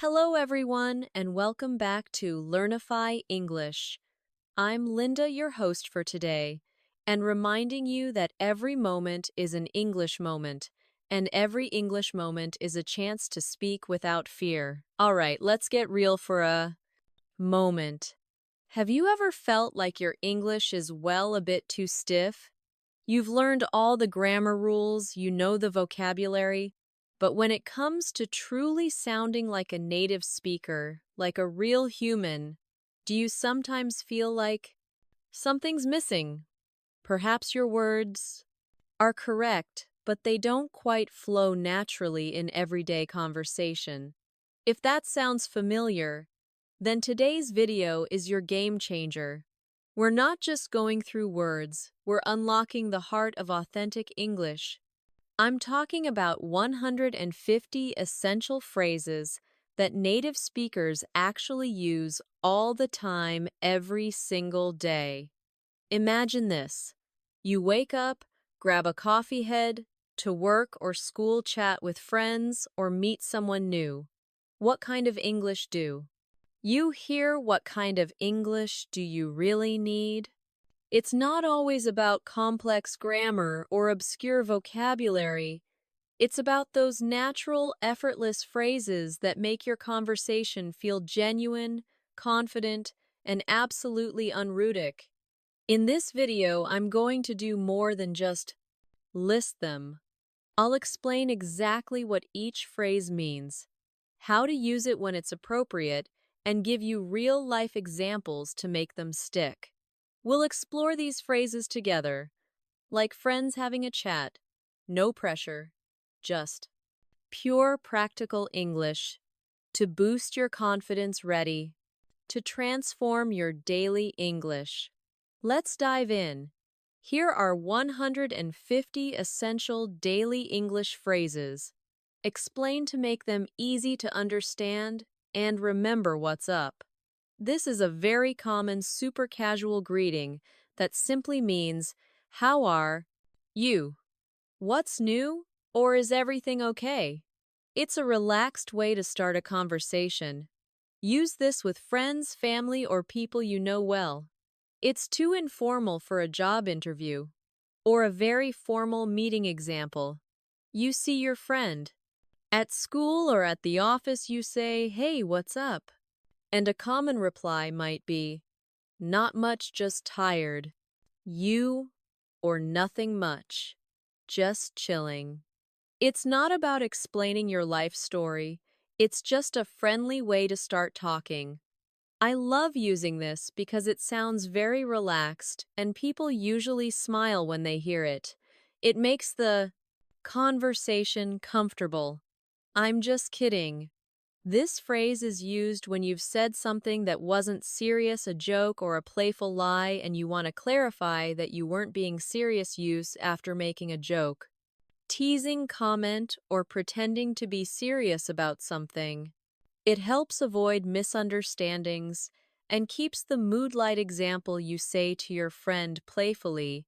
Hello, everyone, and welcome back to Learnify English. I'm Linda, your host for today, and reminding you that every moment is an English moment, and every English moment is a chance to speak without fear. All right, let's get real for a moment. Have you ever felt like your English is a bit too stiff? You've learned all the grammar rules, you know the vocabulary, but when it comes to truly sounding like a native speaker, like a real human, do you sometimes feel like something's missing? Perhaps your words are correct, but they don't quite flow naturally in everyday conversation. If that sounds familiar, then today's video is your game changer. We're not just going through words, we're unlocking the heart of authentic English. I'm talking about 150 essential phrases that native speakers actually use all the time, every single day. Imagine this. You wake up, grab a coffee, head to work or school, chat with friends, or meet someone new. What kind of English do you hear? What kind of English do you really need? It's not always about complex grammar or obscure vocabulary. It's about those natural, effortless phrases that make your conversation feel genuine, confident, and absolutely unrudic. In this video, I'm going to do more than just list them. I'll explain exactly what each phrase means, how to use it when it's appropriate, and give you real-life examples to make them stick. We'll explore these phrases together, like friends having a chat. No pressure, just pure practical English to boost your confidence, ready to transform your daily English. Let's dive in. Here are 150 essential daily English phrases. Explain to make them easy to understand and remember what's up. This is a very common super casual greeting that simply means, how are you? What's new? Or is everything okay? It's a relaxed way to start a conversation. Use this with friends, family, or people you know well. It's too informal for a job interview or a very formal meeting. Example. You see your friend. At school or at the office, you say, "Hey, what's up?" And a common reply might be, "Not much, just tired." You, or "Nothing much, just chilling." It's not about explaining your life story, it's just a friendly way to start talking. I love using this because it sounds very relaxed and people usually smile when they hear it. It makes the conversation comfortable. I'm just kidding. This phrase is used when you've said something that wasn't serious, a joke or a playful lie, and you want to clarify that you weren't being serious. Use after making a joke, teasing comment, or pretending to be serious about something. It helps avoid misunderstandings and keeps the mood light. Example, you say to your friend playfully,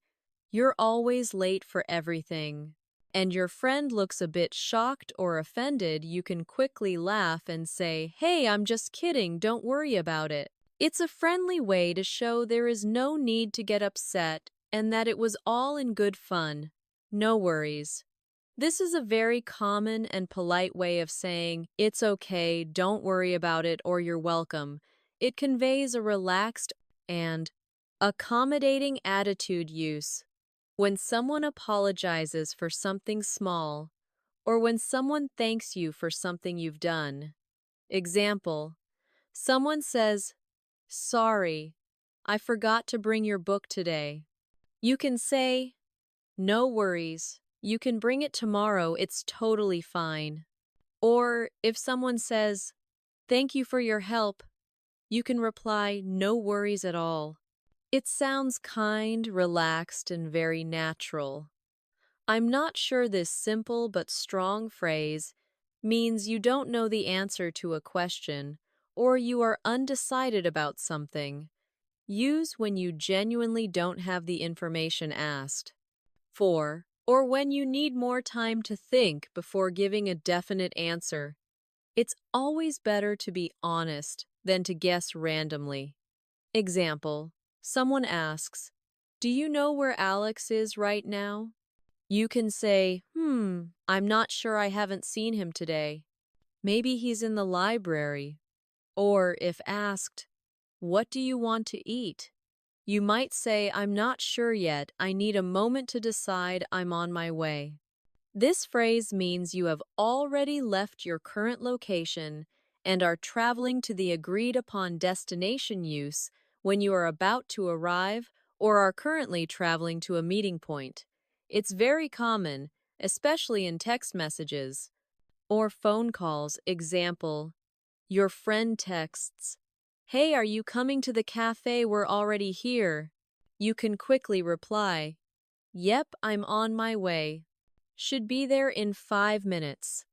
"You're always late for everything." And your friend looks a bit shocked or offended. You can quickly laugh and say, "Hey, I'm just kidding, don't worry about it." It's a friendly way to show there is no need to get upset and that it was all in good fun. No worries. This is a very common and polite way of saying, "It's okay, don't worry about it," or "You're welcome." It conveys a relaxed and accommodating attitude. Use when someone apologizes for something small, or when someone thanks you for something you've done. Example, someone says, "Sorry, I forgot to bring your book today." You can say, "No worries, you can bring it tomorrow, it's totally fine." Or if someone says, "Thank you for your help," you can reply, "No worries at all." It sounds kind, relaxed, and very natural. I'm not sure this simple but strong phrase means you don't know the answer to a question or you are undecided about something. Use when you genuinely don't have the information asked. 4. Or when you need more time to think before giving a definite answer. It's always better to be honest than to guess randomly. Example, someone asks, "Do you know where Alex is right now?" You can say, I'm not sure, I haven't seen him today. Maybe he's in the library. Or if asked, "What do you want to eat?" You might say, "I'm not sure yet. I need a moment to decide. I'm on my way." This phrase means you have already left your current location and are traveling to the agreed upon destination use when you are about to arrive or are currently traveling to a meeting point. It's very common, especially in text messages or phone calls. Example, your friend texts, "Hey, are you coming to the cafe? We're already here." You can quickly reply, "Yep, I'm on my way. Should be there in 5 minutes."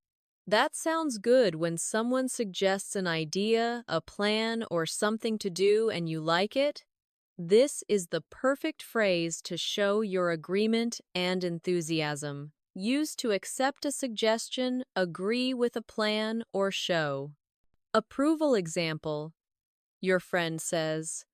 That sounds good when someone suggests an idea, a plan, or something to do and you like it. This is the perfect phrase to show your agreement and enthusiasm. Used to accept a suggestion, agree with a plan, or show. Approval example. Your friend says,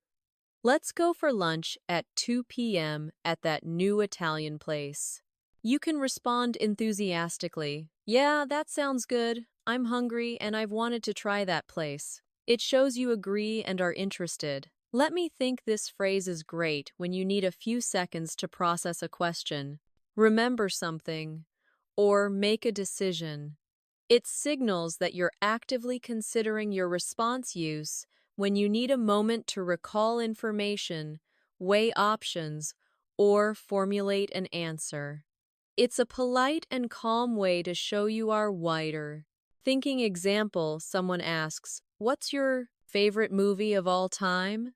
"Let's go for lunch at 2 p.m. at that new Italian place." You can respond enthusiastically, "Yeah, that sounds good. I'm hungry and I've wanted to try that place." It shows you agree and are interested. Let me think. This phrase is great when you need a few seconds to process a question, remember something, or make a decision. It signals that you're actively considering your response use when you need a moment to recall information, weigh options, or formulate an answer. It's a polite and calm way to show you are wider. Thinking example, someone asks, "What's your favorite movie of all time?"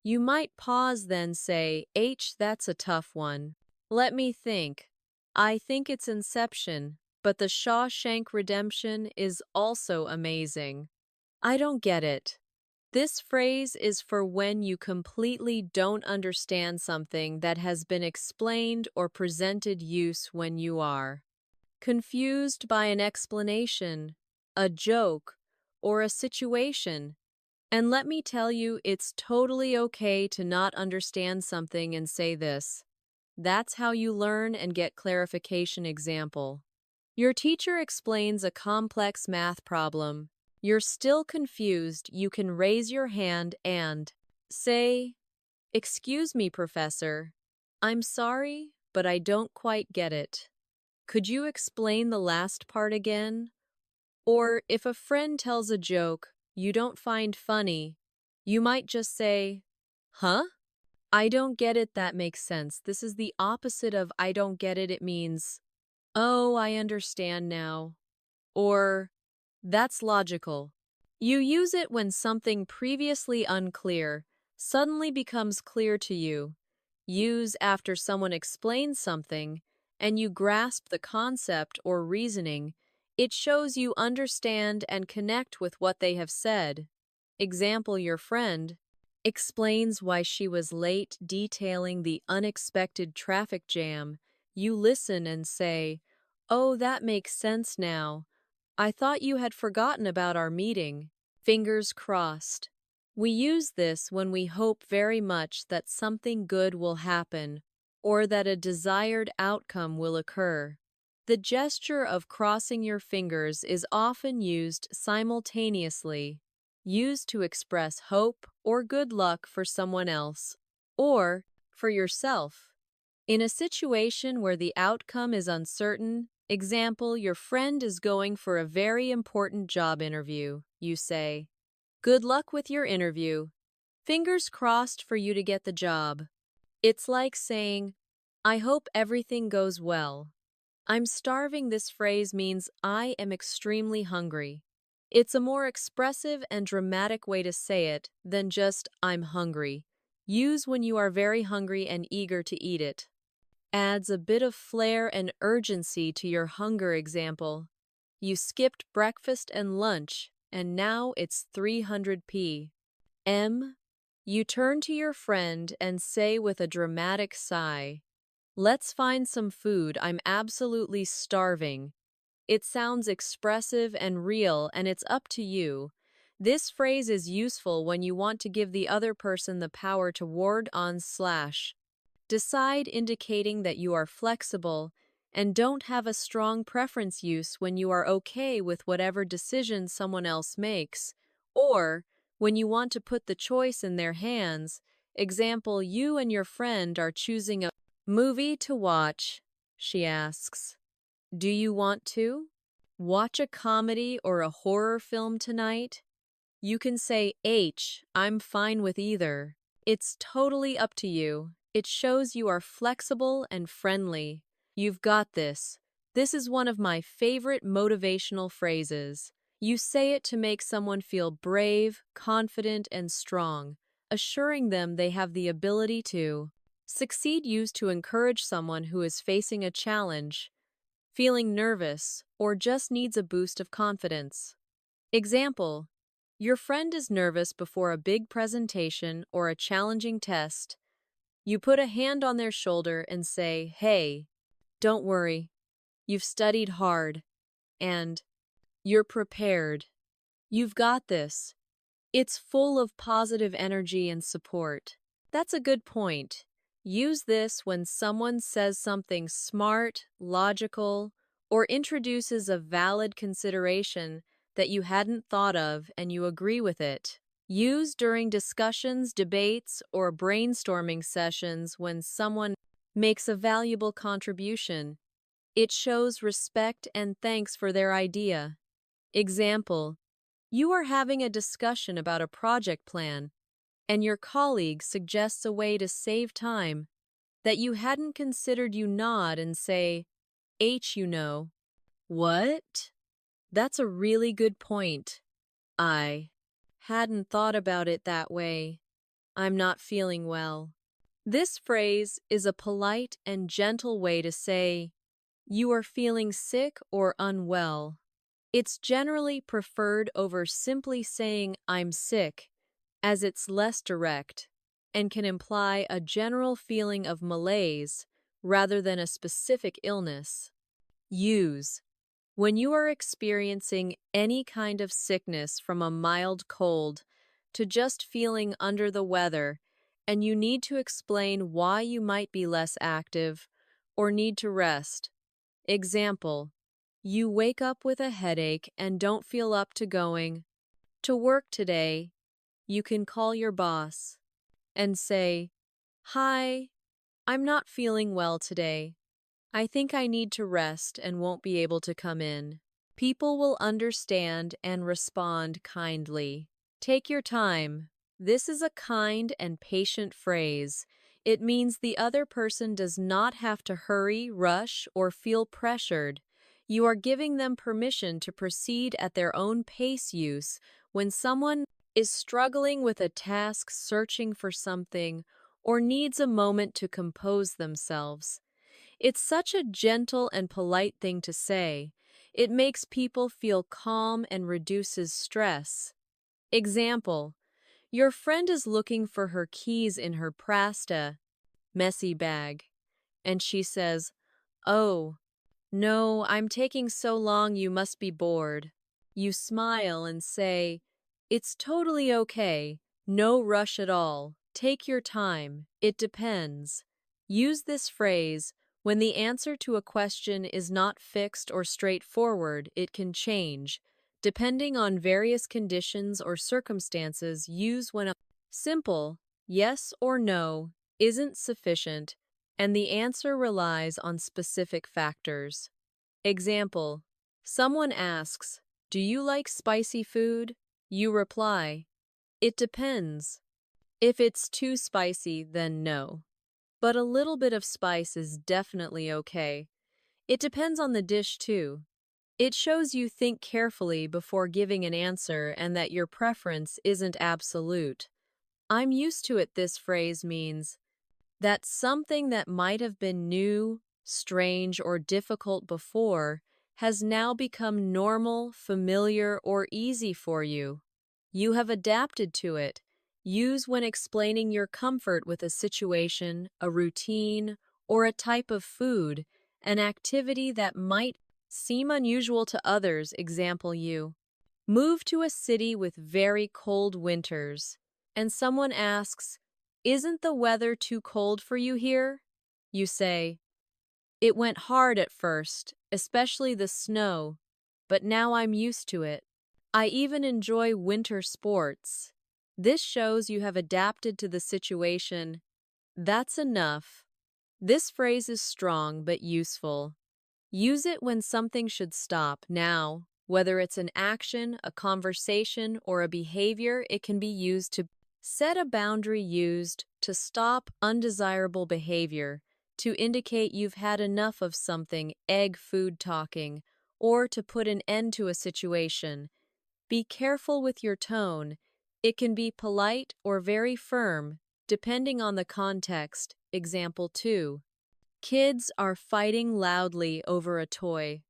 You might pause then say, That's a tough one. Let me think. I think it's Inception, but The Shawshank Redemption is also amazing." I don't get it. This phrase is for when you completely don't understand something that has been explained or presented use when you are confused by an explanation, a joke, or a situation. And let me tell you, it's totally okay to not understand something and say this. That's how you learn and get clarification. Example. Your teacher explains a complex math problem. You're still confused. You can raise your hand and say, "Excuse me, professor. I'm sorry, but I don't quite get it. Could you explain the last part again?" Or if a friend tells a joke you don't find funny, you might just say, "Huh? I don't get it." That makes sense. This is the opposite of "I don't get it." It means, "Oh, I understand now." Or, "That's logical." You use it when something previously unclear suddenly becomes clear to you. Use after someone explains something and you grasp the concept or reasoning. It shows you understand and connect with what they have said. Example, your friend explains why she was late, detailing the unexpected traffic jam. You listen and say, "Oh, that makes sense now. I thought you had forgotten about our meeting." Fingers crossed. We use this when we hope very much that something good will happen or that a desired outcome will occur. The gesture of crossing your fingers is often used simultaneously, used to express hope or good luck for someone else, or for yourself. In a situation where the outcome is uncertain, example, your friend is going for a very important job interview. You say, "Good luck with your interview. Fingers crossed for you to get the job." It's like saying, "I hope everything goes well." "I'm starving." This phrase means I am extremely hungry. It's a more expressive and dramatic way to say it than just "I'm hungry." Use when you are very hungry and eager to eat it. Adds a bit of flair and urgency to your hunger. Example. You skipped breakfast and lunch, and now it's 300 p.m. You turn to your friend and say with a dramatic sigh, "Let's find some food. I'm absolutely starving." It sounds expressive and real, and it's up to you. This phrase is useful when you want to give the other person the power to ward on slash. Decide, indicating that you are flexible and don't have a strong preference use when you are okay with whatever decision someone else makes, or when you want to put the choice in their hands. Example, you and your friend are choosing a movie to watch. She asks, do you want to watch a comedy or a horror film tonight? You can say I'm fine with either. It's totally up to you. It shows you are flexible and friendly. You've got this. This is one of my favorite motivational phrases. You say it to make someone feel brave, confident, and strong, assuring them they have the ability to succeed. Used to encourage someone who is facing a challenge, feeling nervous, or just needs a boost of confidence. Example, your friend is nervous before a big presentation or a challenging test. You put a hand on their shoulder and say, hey, don't worry, you've studied hard, and you're prepared. You've got this. It's full of positive energy and support. That's a good point. Use this when someone says something smart, logical, or introduces a valid consideration that you hadn't thought of and you agree with it. Use during discussions, debates, or brainstorming sessions when someone makes a valuable contribution. It shows respect and thanks for their idea. Example, you are having a discussion about a project plan, and your colleague suggests a way to save time that you hadn't considered. You nod and say, you know. What? That's a really good point. I hadn't thought about it that way. I'm not feeling well. This phrase is a polite and gentle way to say you are feeling sick or unwell. It's generally preferred over simply saying I'm sick, as it's less direct and can imply a general feeling of malaise rather than a specific illness. Use when you are experiencing any kind of sickness, from a mild cold to just feeling under the weather, and you need to explain why you might be less active or need to rest. Example, you wake up with a headache and don't feel up to going to work today. You can call your boss and say, hi, I'm not feeling well today. I think I need to rest and won't be able to come in. People will understand and respond kindly. Take your time. This is a kind and patient phrase. It means the other person does not have to hurry, rush, or feel pressured. You are giving them permission to proceed at their own pace. Use when someone is struggling with a task, searching for something, or needs a moment to compose themselves. It's such a gentle and polite thing to say. It makes people feel calm and reduces stress. Example, your friend is looking for her keys in her messy bag, and she says, oh, no, I'm taking so long, you must be bored. You smile and say, it's totally okay, no rush at all, take your time, it depends. Use this phrase when the answer to a question is not fixed or straightforward. It can change, depending on various conditions or circumstances. Use when a simple yes or no isn't sufficient and the answer relies on specific factors. Example, someone asks, do you like spicy food? You reply, it depends. If it's too spicy, then no. But a little bit of spice is definitely okay. It depends on the dish too. It shows you think carefully before giving an answer and that your preference isn't absolute. I'm used to it. This phrase means that something that might have been new, strange, or difficult before has now become normal, familiar, or easy for you. You have adapted to it. Use when explaining your comfort with a situation, a routine, or a type of food, an activity that might seem unusual to others. Example you. Move to a city with very cold winters, and someone asks, "Isn't the weather too cold for you here?" You say, "It went hard at first, especially the snow, but now I'm used to it. I even enjoy winter sports." This shows you have adapted to the situation. That's enough. This phrase is strong but useful. Use it when something should stop now. Whether it's an action, a conversation, or a behavior, it can be used to set a boundary, used to stop undesirable behavior, to indicate you've had enough of something, egg food talking, or to put an end to a situation. Be careful with your tone. It can be polite or very firm, depending on the context. Example 2. Kids are fighting loudly over a toy,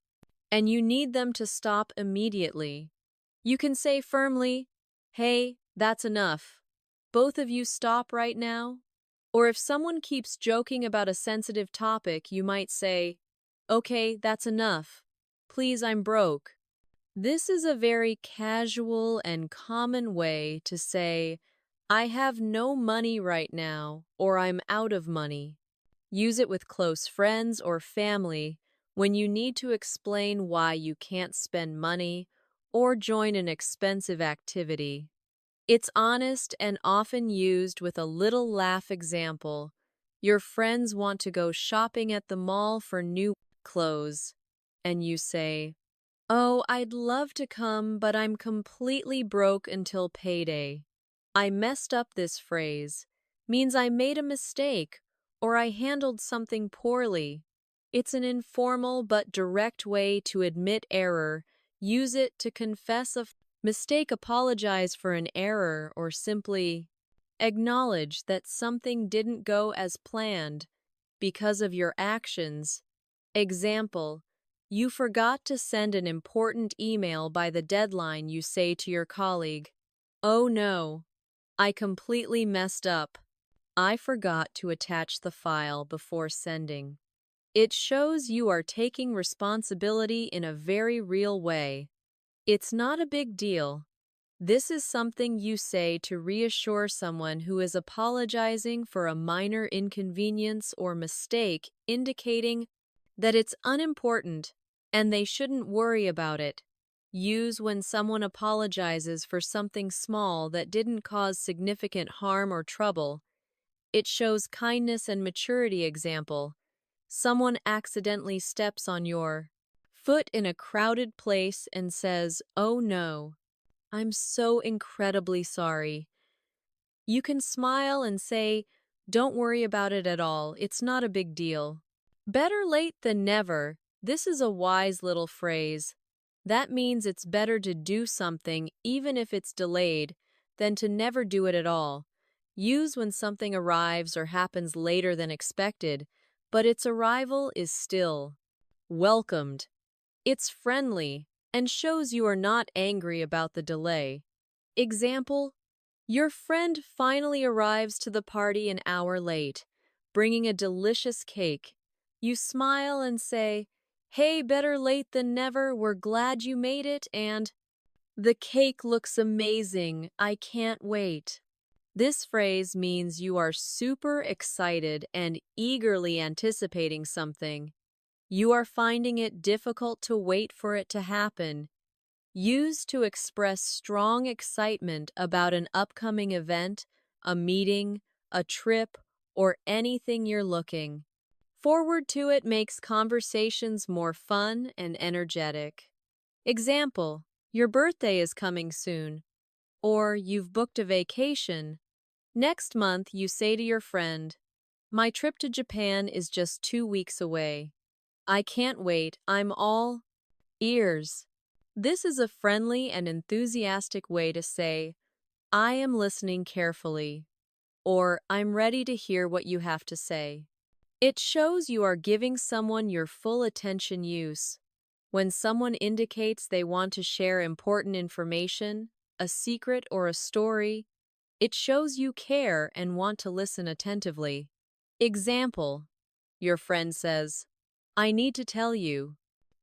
and you need them to stop immediately. You can say firmly, "Hey, that's enough. Both of you stop right now." Or if someone keeps joking about a sensitive topic, you might say, "Okay, that's enough. Please, I'm broke." This is a very casual and common way to say, "I have no money right now," or "I'm out of money." Use it with close friends or family when you need to explain why you can't spend money or join an expensive activity. It's honest and often used with a little laugh. Example, your friends want to go shopping at the mall for new clothes, and you say, "Oh, I'd love to come, but I'm completely broke until payday." "I messed up." This phrase means I made a mistake or I handled something poorly. It's an informal but direct way to admit error. Use it to confess a mistake, apologize for an error, or simply acknowledge that something didn't go as planned because of your actions. Example, you forgot to send an important email by the deadline. You say to your colleague, "Oh no, I completely messed up. I forgot to attach the file before sending." It shows you are taking responsibility in a very real way. It's not a big deal. This is something you say to reassure someone who is apologizing for a minor inconvenience or mistake, indicating that it's unimportant and they shouldn't worry about it. Use when someone apologizes for something small that didn't cause significant harm or trouble. It shows kindness and maturity. Example, someone accidentally steps on your foot in a crowded place and says, "Oh no, I'm so incredibly sorry." You can smile and say, "Don't worry about it at all. It's not a big deal." Better late than never. This is a wise little phrase. That means it's better to do something even if it's delayed than to never do it at all. Use when something arrives or happens later than expected, but its arrival is still welcomed. It's friendly and shows you are not angry about the delay. Example, your friend finally arrives to the party an hour late, bringing a delicious cake. You smile and say, "Hey, better late than never. We're glad you made it, and the cake looks amazing. I can't wait." This phrase means you are super excited and eagerly anticipating something. You are finding it difficult to wait for it to happen. Used to express strong excitement about an upcoming event, a meeting, a trip, or anything you're looking forward to. It makes conversations more fun and energetic. Example, your birthday is coming soon, or you've booked a vacation. Next month, you say to your friend, "My trip to Japan is just 2 weeks away. I can't wait. I'm all ears." This is a friendly and enthusiastic way to say, "I am listening carefully," or "I'm ready to hear what you have to say." It shows you are giving someone your full attention. Use when someone indicates they want to share important information, a secret, or a story. It shows you care and want to listen attentively. Example, your friend says, "I need to tell you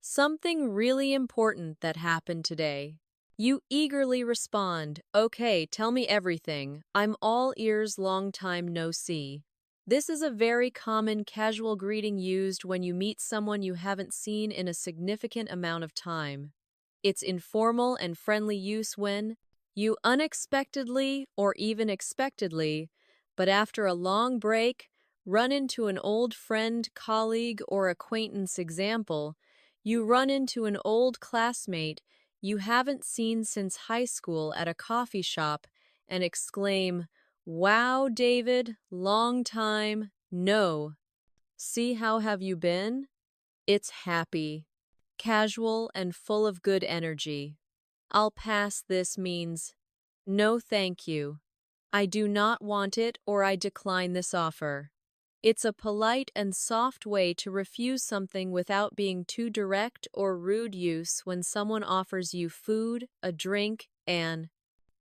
Something really important that happened today. You eagerly respond, "Okay, tell me everything. I'm all ears, long time no see." This is a very common casual greeting used when you meet someone you haven't seen in a significant amount of time. It's informal and friendly use when you unexpectedly or even expectedly, but after a long break, run into an old friend, colleague, or acquaintance. Example, you run into an old classmate you haven't seen since high school at a coffee shop and exclaim, "Wow, David, long time, no. See how have you been?" It's happy, casual, and full of good energy. "I'll pass." This means, "No, thank you. I do not want it or I decline this offer." It's a polite and soft way to refuse something without being too direct or rude. Use when someone offers you food, a drink, an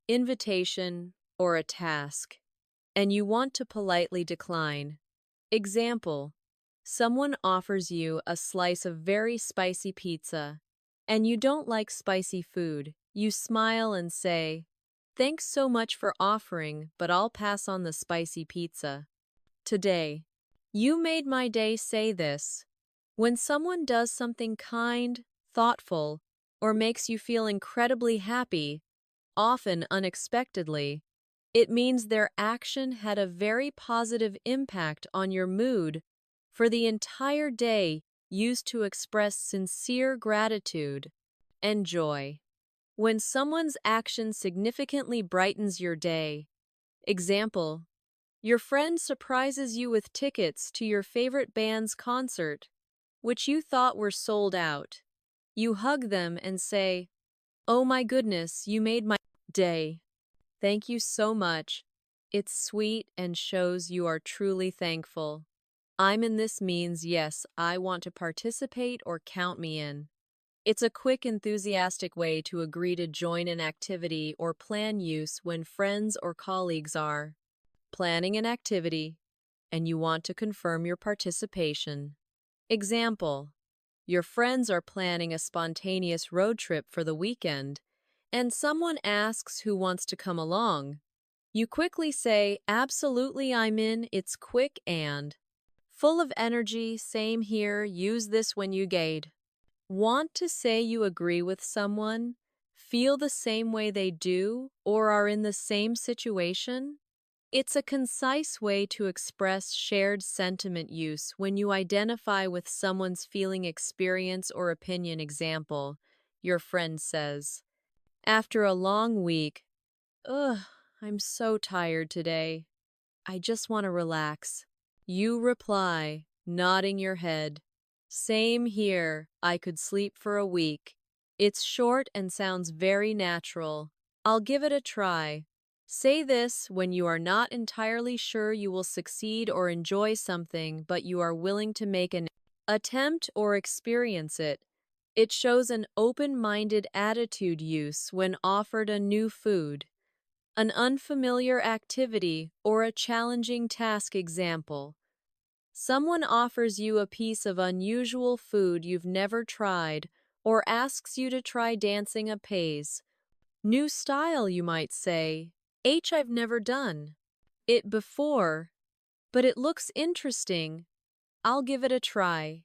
invitation, or a task, and you want to politely decline. Example, someone offers you a slice of very spicy pizza, and you don't like spicy food. You smile and say, "Thanks so much for offering, but I'll pass on the spicy pizza." Today, you made my day. Say this. When someone does something kind, thoughtful, or makes you feel incredibly happy, often unexpectedly, it means their action had a very positive impact on your mood for the entire day, used to express sincere gratitude and joy. When someone's action significantly brightens your day. Example, your friend surprises you with tickets to your favorite band's concert, which you thought were sold out. You hug them and say, "Oh my goodness, you made my day. Thank you so much." It's sweet and shows you are truly thankful. "I'm in." This means, yes, I want to participate or count me in. It's a quick, enthusiastic way to agree to join an activity or plan. Use when friends or colleagues are planning an activity and you want to confirm your participation. Example, your friends are planning a spontaneous road trip for the weekend, and someone asks who wants to come along. You quickly say, "Absolutely, I'm in." It's quick and full of energy. Same here. Use this when you want to say you agree with someone, feel the same way they do, or are in the same situation. It's a concise way to express shared sentiment. Use when you identify with someone's feeling, experience, or opinion. Example, your friend says, "After a long week, ugh, I'm so tired today. I just want to relax." You reply, nodding your head, "Same here. I could sleep for a week." It's short and sounds very natural. "I'll give it a try." Say this when you are not entirely sure you will succeed or enjoy something, but you are willing to make an attempt or experience it. It shows an open-minded attitude. Use when offered a new food, an unfamiliar activity, or a challenging task. Example, someone offers you a piece of unusual food you've never tried or asks you to try dancing a pace. New style, you might say. I've never done it before, but it looks interesting. I'll give it a try.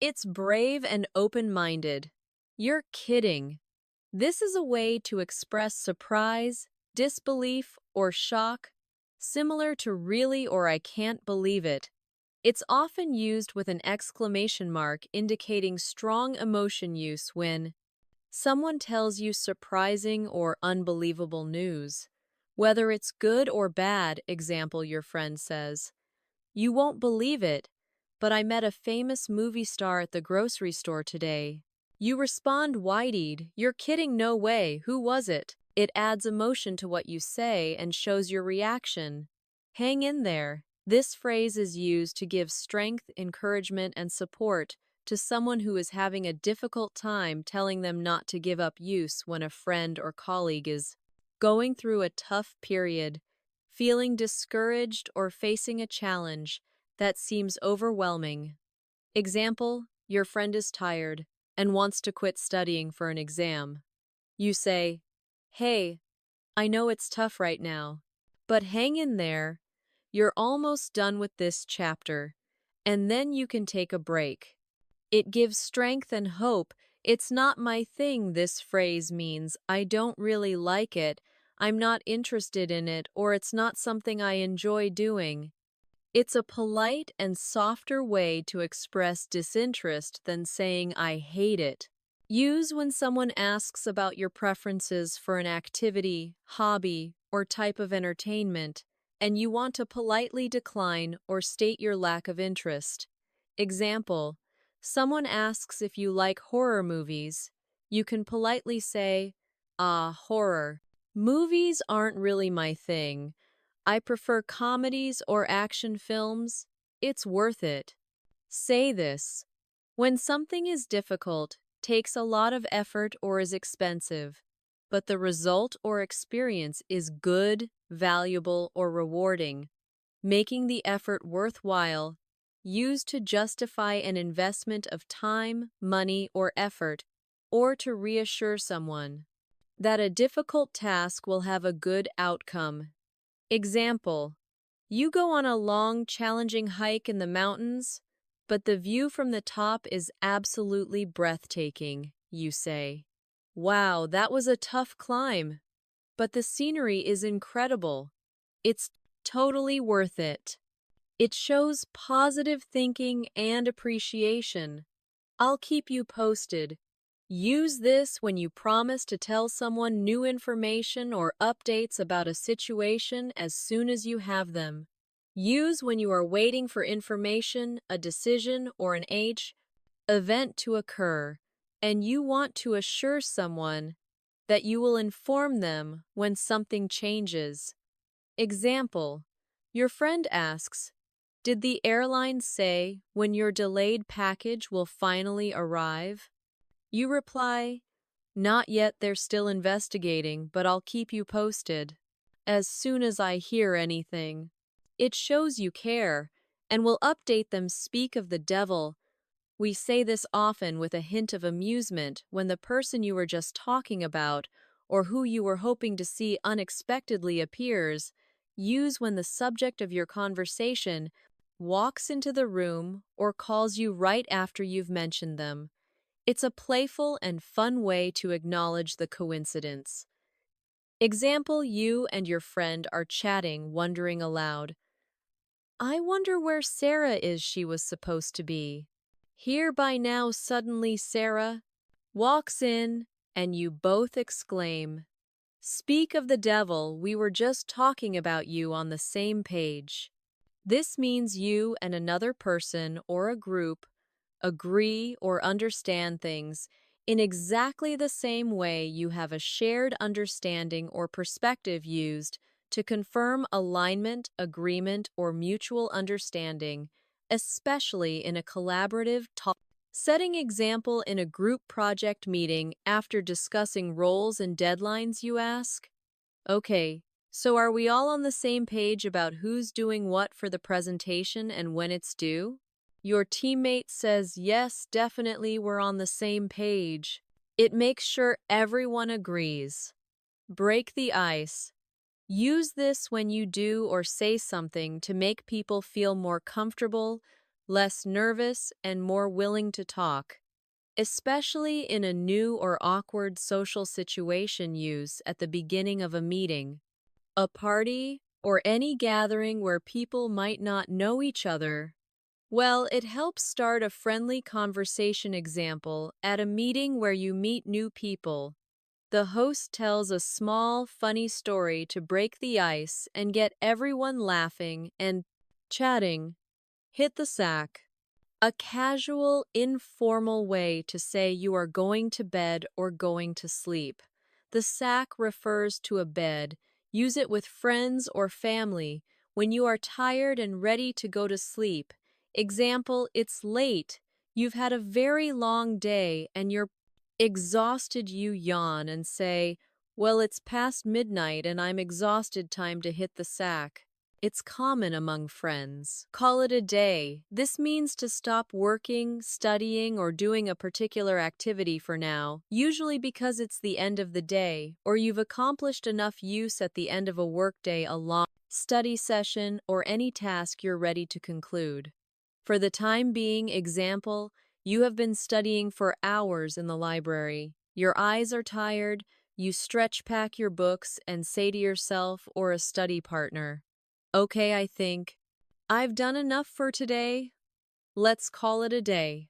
It's brave and open-minded. You're kidding. This is a way to express surprise, disbelief, or shock, similar to "really" or "I can't believe it." It's often used with an exclamation mark indicating strong emotion. Use when someone tells you surprising or unbelievable news, whether it's good or bad. Example, your friend says, "You won't believe it, but I met a famous movie star at the grocery store today." You respond wide-eyed, "You're kidding, no way, who was it?" It adds emotion to what you say and shows your reaction. Hang in there. This phrase is used to give strength, encouragement, and support to someone who is having a difficult time, telling them not to give up. Use when a friend or colleague is going through a tough period, feeling discouraged, or facing a challenge that seems overwhelming. Example, your friend is tired and wants to quit studying for an exam. You say, "Hey, I know it's tough right now, but hang in there. You're almost done with this chapter, and then you can take a break." It gives strength and hope. It's not my thing. This phrase means I don't really like it, I'm not interested in it, or it's not something I enjoy doing. It's a polite and softer way to express disinterest than saying I hate it. Use when someone asks about your preferences for an activity, hobby, or type of entertainment, and you want to politely decline or state your lack of interest. Example: someone asks if you like horror movies. You can politely say, "Ah, horror. Movies aren't really my thing. I prefer comedies or action films. It's worth it." Say this: when something is difficult, takes a lot of effort, or is expensive, but the result or experience is good, valuable, or rewarding, making the effort worthwhile, used to justify an investment of time, money, or effort, or to reassure someone that a difficult task will have a good outcome. Example: you go on a long, challenging hike in the mountains, but the view from the top is absolutely breathtaking. You say, "Wow, that was a tough climb, but the scenery is incredible. It's totally worth it." It shows positive thinking and appreciation. I'll keep you posted. Use this when you promise to tell someone new information or updates about a situation as soon as you have them. Use when you are waiting for information, a decision, or an event to occur, and you want to assure someone that you will inform them when something changes. Example: your friend asks, "Did the airline say when your delayed package will finally arrive?" You reply, "Not yet, they're still investigating, but I'll keep you posted as soon as I hear anything." It shows you care and will update them. Speak of the devil. We say this often with a hint of amusement when the person you were just talking about or who you were hoping to see unexpectedly appears. Use when the subject of your conversation walks into the room or calls you right after you've mentioned them. It's a playful and fun way to acknowledge the coincidence. Example: you and your friend are chatting, wondering aloud, "I wonder where Sarah is. She was supposed to be here by now." Suddenly Sarah walks in, and you both exclaim, "Speak of the devil, we were just talking about you." On the same page. This means you and another person or a group agree or understand things in exactly the same way. You have a shared understanding or perspective used to confirm alignment, agreement, or mutual understanding, especially in a collaborative talk setting. Example: in a group project meeting, after discussing roles and deadlines, you ask, "Okay, so are we all on the same page about who's doing what for the presentation and when it's due?" Your teammate says, "Yes, definitely, we're on the same page." It makes sure everyone agrees. Break the ice. Use this when you do or say something to make people feel more comfortable, less nervous, and more willing to talk, especially in a new or awkward social situation. Use at the beginning of a meeting, a party, or any gathering where people might not know each other. Well, it helps start a friendly conversation. Example: at a meeting where you meet new people, the host tells a small, funny story to break the ice and get everyone laughing and chatting. Hit the sack. A casual, informal way to say you are going to bed or going to sleep. The sack refers to a bed. Use it with friends or family when you are tired and ready to go to sleep. Example: it's late. You've had a very long day and you're exhausted. You yawn and say, "Well, it's past midnight and I'm exhausted. Time to hit the sack." It's common among friends. Call it a day. This means to stop working, studying, or doing a particular activity for now, usually because it's the end of the day, or you've accomplished enough use at the end of a workday, a long study session, or any task you're ready to conclude. For the time being, example, you have been studying for hours in the library. Your eyes are tired, you stretch pack your books and say to yourself or a study partner, "Okay, I think I've done enough for today. Let's call it a day."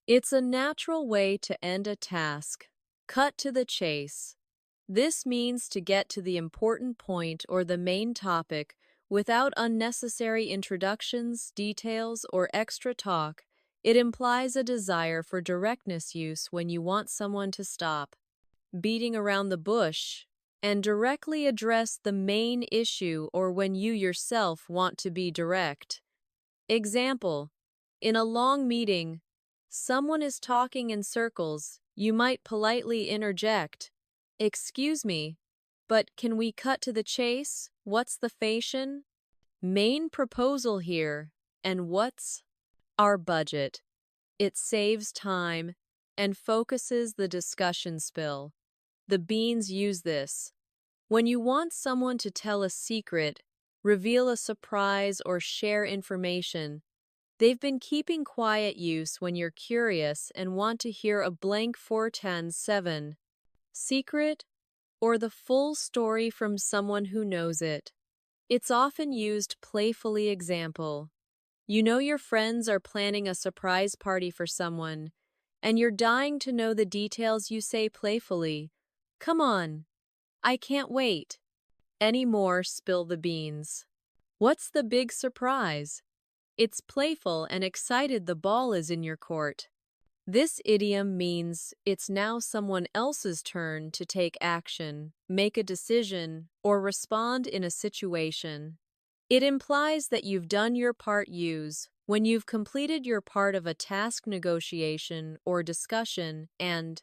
It's a natural way to end a task. Cut to the chase. This means to get to the important point or the main topic without unnecessary introductions, details, or extra talk. It implies a desire for directness use when you want someone to stop beating around the bush and directly address the main issue, or when you yourself want to be direct. Example, in a long meeting, someone is talking in circles. You might politely interject, "Excuse me, but can we cut to the chase? What's the fashion? Main proposal here, and what's our budget?" It saves time and focuses the discussion spill. The beans use this. When you want someone to tell a secret, reveal a surprise, or share information, they've been keeping quiet use when you're curious and want to hear a blank 410-7 secret or the full story from someone who knows it. It's often used playfully. Example, you know your friends are planning a surprise party for someone, and you're dying to know the details. You say playfully, "Come on, I can't wait." Any more, spill the beans. What's the big surprise? It's playful and excited. The ball is in your court. This idiom means it's now someone else's turn to take action, make a decision, or respond in a situation. It implies that you've done your part. Use when you've completed your part of a task, negotiation, or discussion, and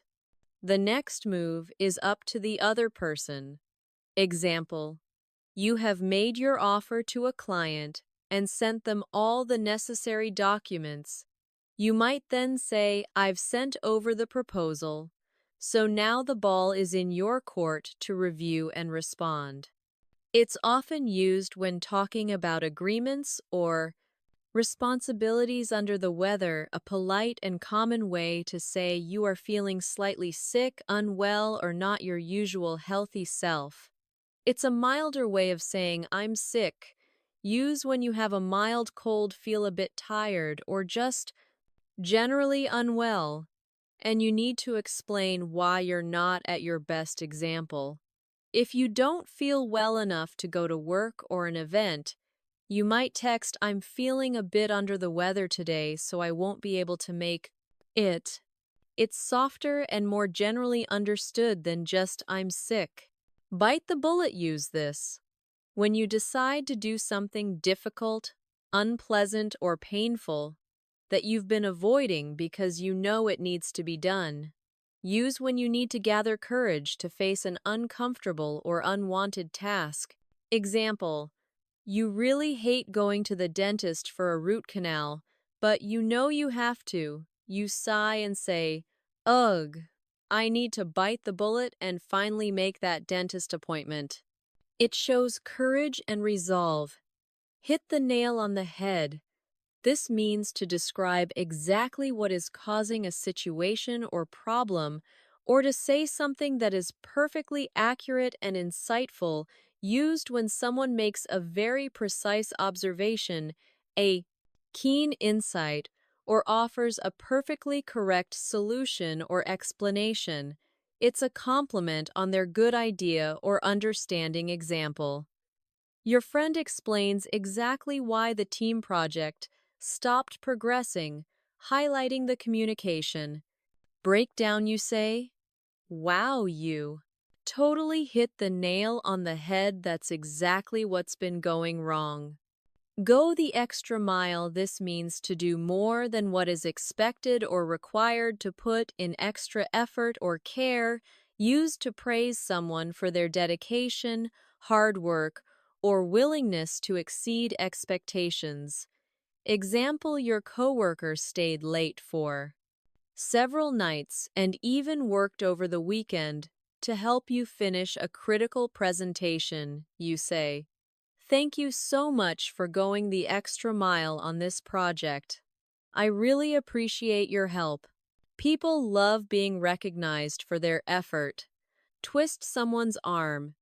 the next move is up to the other person. Example, you have made your offer to a client and sent them all the necessary documents. You might then say, "I've sent over the proposal, so now the ball is in your court to review and respond." It's often used when talking about agreements or responsibilities. Under the weather, a polite and common way to say you are feeling slightly sick, unwell, or not your usual healthy self. It's a milder way of saying "I'm sick." Use when you have a mild cold, feel a bit tired, or just generally unwell, and you need to explain why you're not at your best. Example, if you don't feel well enough to go to work or an event, you might text, "I'm feeling a bit under the weather today, so I won't be able to make it." It's softer and more generally understood than just "I'm sick." Bite the bullet. Use this when you decide to do something difficult, unpleasant, or painful that you've been avoiding because you know it needs to be done. Use when you need to gather courage to face an uncomfortable or unwanted task. Example, you really hate going to the dentist for a root canal, but you know you have to. You sigh and say, "Ugh, I need to bite the bullet and finally make that dentist appointment." It shows courage and resolve. Hit the nail on the head. This means to describe exactly what is causing a situation or problem, or to say something that is perfectly accurate and insightful, used when someone makes a very precise observation, a keen insight, or offers a perfectly correct solution or explanation. It's a compliment on their good idea or understanding. Example, your friend explains exactly why the team project stopped progressing, highlighting the communication. Breakdown. You say, "Wow, you totally hit the nail on the head. That's exactly what's been going wrong." Go the extra mile. This means to do more than what is expected or required, to put in extra effort or care, used to praise someone for their dedication, hard work, or willingness to exceed expectations. Example, your coworker stayed late for several nights and even worked over the weekend to help you finish a critical presentation, you say. Thank you so much for going the extra mile on this project. I really appreciate your help. People love being recognized for their effort. Twist someone's arm.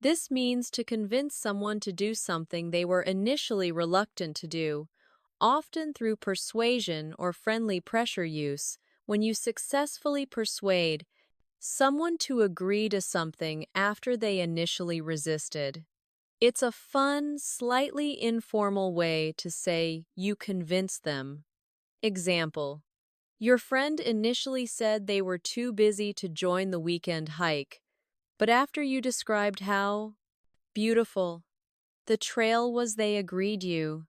This means to convince someone to do something they were initially reluctant to do, often through persuasion or friendly pressure use. When you successfully persuade someone to agree to something after they initially resisted. It's a fun, slightly informal way to say you convinced them. Example: your friend initially said they were too busy to join the weekend hike, but after you described how beautiful the trail was, they agreed. You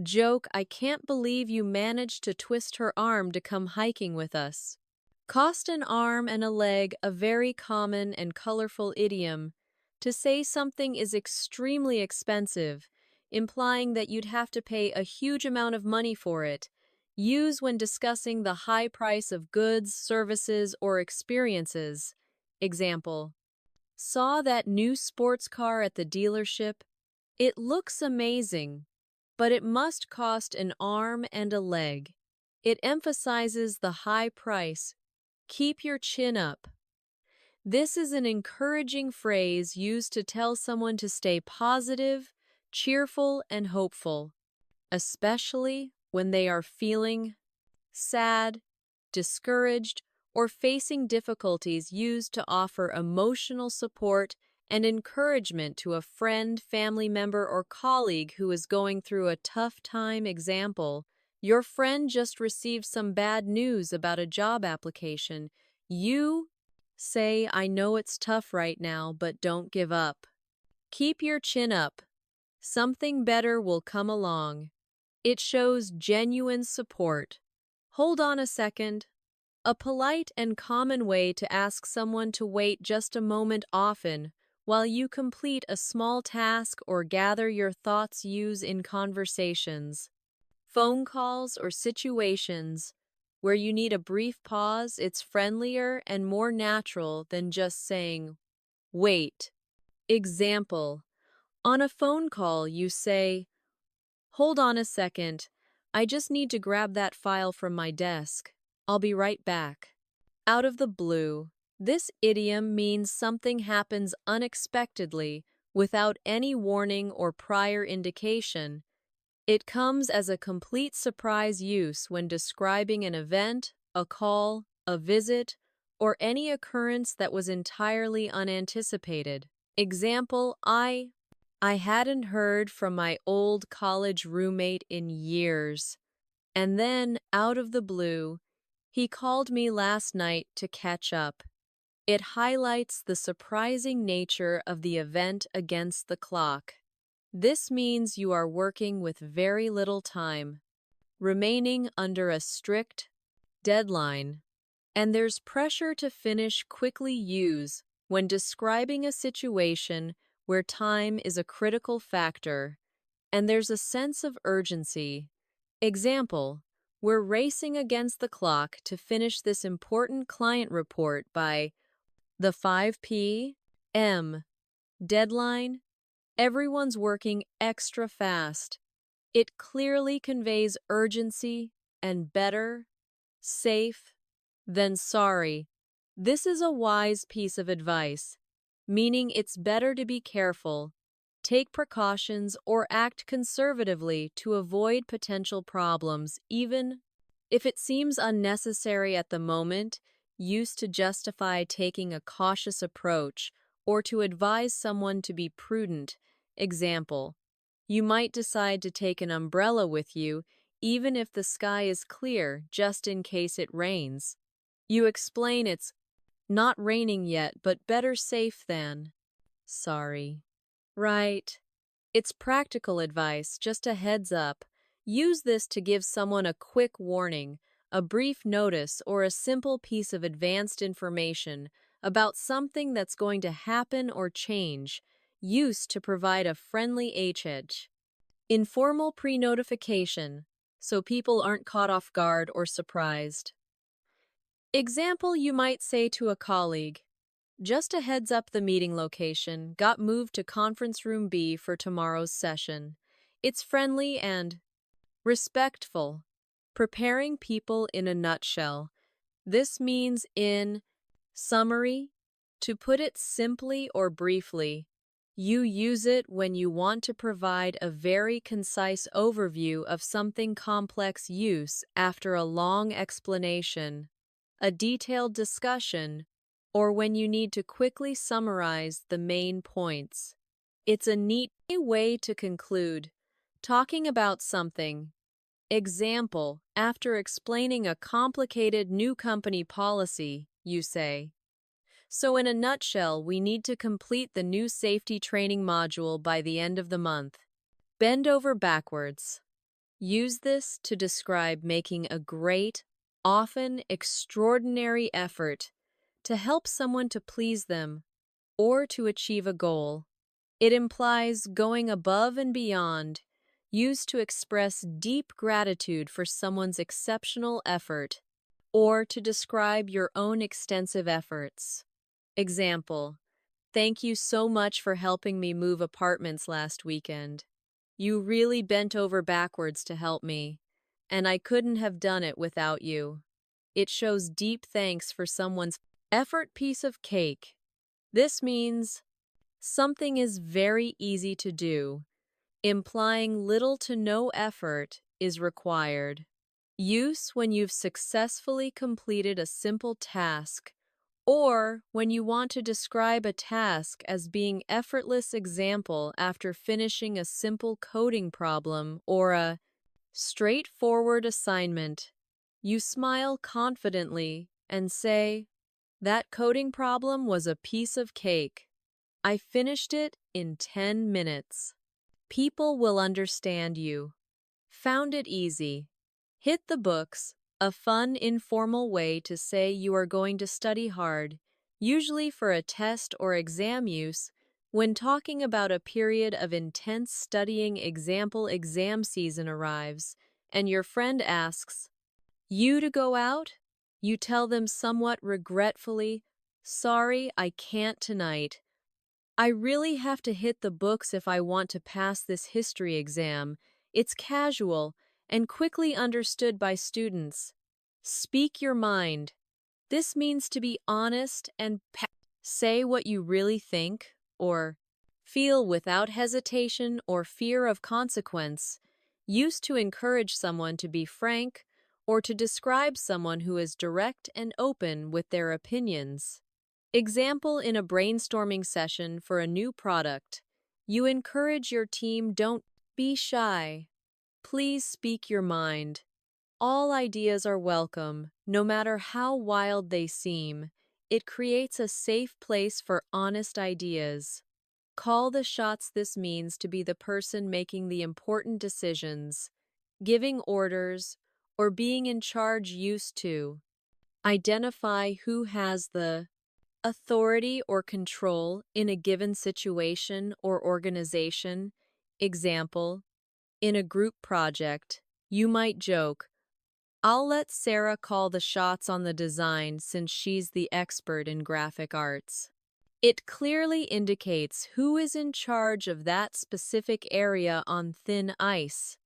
joke, I can't believe you managed to twist her arm to come hiking with us. Cost an arm and a leg, a very common and colorful idiom to say something is extremely expensive, implying that you'd have to pay a huge amount of money for it. Use when discussing the high price of goods, services, or experiences. Example: saw that new sports car at the dealership? It looks amazing, but it must cost an arm and a leg. It emphasizes the high price. Keep your chin up. This is an encouraging phrase used to tell someone to stay positive, cheerful, and hopeful, especially when they are feeling sad, discouraged, or facing difficulties. Used to offer emotional support and encouragement to a friend, family member, or colleague who is going through a tough time. Example: your friend just received some bad news about a job application. You say, I know it's tough right now, but don't give up. Keep your chin up. Something better will come along. It shows genuine support. Hold on a second. A polite and common way to ask someone to wait just a moment, often while you complete a small task or gather your thoughts. Use in conversations, phone calls, or situations where you need a brief pause. It's friendlier and more natural than just saying, wait. Example: on a phone call, you say, hold on a second. I just need to grab that file from my desk. I'll be right back. Out of the blue. This idiom means something happens unexpectedly, without any warning or prior indication. It comes as a complete surprise use when describing an event, a call, a visit, or any occurrence that was entirely unanticipated. Example: I hadn't heard from my old college roommate in years. And then, out of the blue, he called me last night to catch up. It highlights the surprising nature of the event against the clock. This means you are working with very little time, remaining under a strict deadline, and there's pressure to finish quickly. Use when describing a situation where time is a critical factor and there's a sense of urgency. Example: we're racing against the clock to finish this important client report by the 5 p.m. deadline. Everyone's working extra fast. It clearly conveys urgency and better safe than sorry. This is a wise piece of advice, meaning it's better to be careful, take precautions, or act conservatively to avoid potential problems, even if it seems unnecessary at the moment. Used to justify taking a cautious approach or to advise someone to be prudent. Example: you might decide to take an umbrella with you even if the sky is clear, just in case it rains. You explain it's not raining yet, but better safe than sorry. Right. It's practical advice, just a heads up. Use this to give someone a quick warning, a brief notice, or a simple piece of advanced information about something that's going to happen or change. Use to provide a friendly edge. Informal pre-notification, so people aren't caught off guard or surprised. Example, you might say to a colleague, just a heads up, the meeting location got moved to conference room B for tomorrow's session. It's friendly and respectful. Preparing people in a nutshell. This means in summary, to put it simply or briefly. You use it when you want to provide a very concise overview of something complex use after a long explanation, a detailed discussion, or when you need to quickly summarize the main points. It's a neat way to conclude. Talking about something. Example, after explaining a complicated new company policy, you say, so in a nutshell, we need to complete the new safety training module by the end of the month. Bend over backwards. Use this to describe making a great, often extraordinary effort to help someone to please them or to achieve a goal. It implies going above and beyond, used to express deep gratitude for someone's exceptional effort or to describe your own extensive efforts. Example, thank you so much for helping me move apartments last weekend. You really bent over backwards to help me, and I couldn't have done it without you. It shows deep thanks for someone's effort. Piece of cake. This means something is very easy to do, implying little to no effort is required. Use when you've successfully completed a simple task, or when you want to describe a task as being effortless. Example, after finishing a simple coding problem or a straightforward assignment, you smile confidently and say, that coding problem was a piece of cake. I finished it in 10 minutes. People will understand you. Found it easy. Hit the books, a fun, informal way to say you are going to study hard, usually for a test or exam use, when talking about a period of intense studying. Example, exam season arrives, and your friend asks you to go out. You tell them somewhat regretfully, sorry, I can't tonight. I really have to hit the books if I want to pass this history exam. It's casual and quickly understood by students. Speak your mind. This means to be honest and say what you really think or feel without hesitation or fear of consequence. Used to encourage someone to be frank or to describe someone who is direct and open with their opinions. Example, in a brainstorming session for a new product, you encourage your team, don't be shy. Please speak your mind. All ideas are welcome, no matter how wild they seem. It creates a safe place for honest ideas. Call the shots. This means to be the person making the important decisions, giving orders, or being in charge. Used to identify who has the authority or control in a given situation or organization. Example, in a group project, you might joke, I'll let Sarah call the shots on the design since she's the expert in graphic arts. It clearly indicates who is in charge of that specific area on thin ice.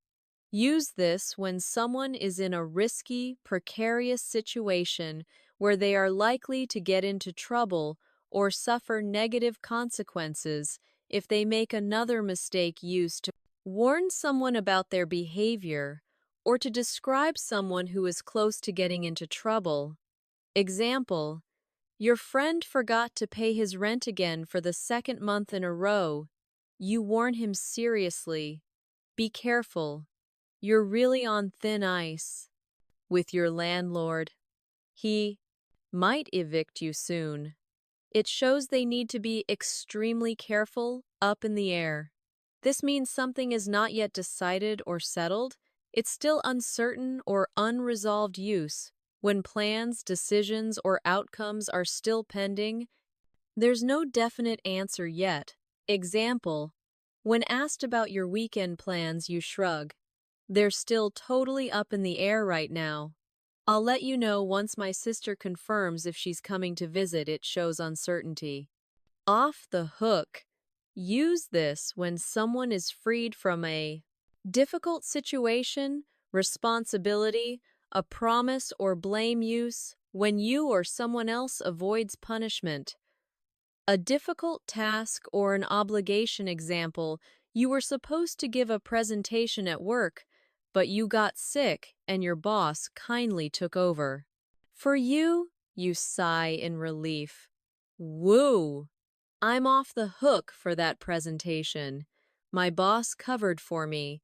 Use this when someone is in a risky, precarious situation where they are likely to get into trouble or suffer negative consequences if they make another mistake. Used to warn someone about their behavior or to describe someone who is close to getting into trouble. Example, your friend forgot to pay his rent again for the second month in a row. You warn him seriously. Be careful. You're really on thin ice. With your landlord, he might evict you soon. It shows they need to be extremely careful, up in the air. This means something is not yet decided or settled. It's still uncertain or unresolved. Use when plans, decisions, or outcomes are still pending. There's no definite answer yet, Example: when asked about your weekend plans, you shrug. They're still totally up in the air right now. I'll let you know once my sister confirms if she's coming to visit. It shows uncertainty. Off the hook. Use this when someone is freed from a difficult situation, responsibility, a promise, or blame. Use when you or someone else avoids punishment. A difficult task or an obligation. Example: you were supposed to give a presentation at work, but you got sick and your boss kindly took over. For you, you sigh in relief. Woo! I'm off the hook for that presentation. My boss covered for me.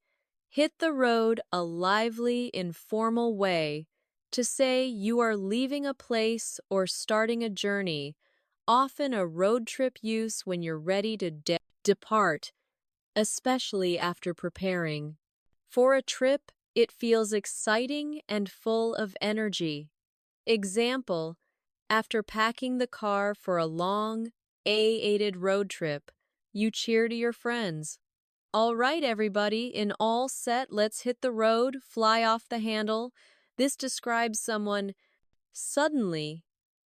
Hit the road, a lively, informal way to say you are leaving a place or starting a journey, often a road trip. Use when you're ready to depart, especially after preparing. For a trip, it feels exciting and full of energy. Example: after packing the car for a long, A-aided road trip, you cheer to your friends. All right, everybody, in all set, let's hit the road, fly off the handle. This describes someone suddenly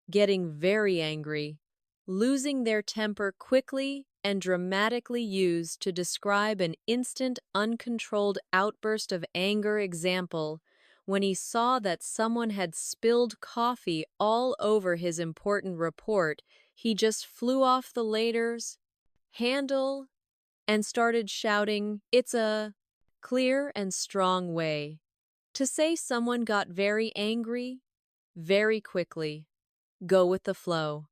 getting very angry, losing their temper quickly, and dramatically used to describe an instant, uncontrolled outburst of anger. Example: when he saw that someone had spilled coffee all over his important report, he just flew off the ladder's handle and started shouting. It's a clear and strong way to say someone got very angry very quickly. Go with the flow.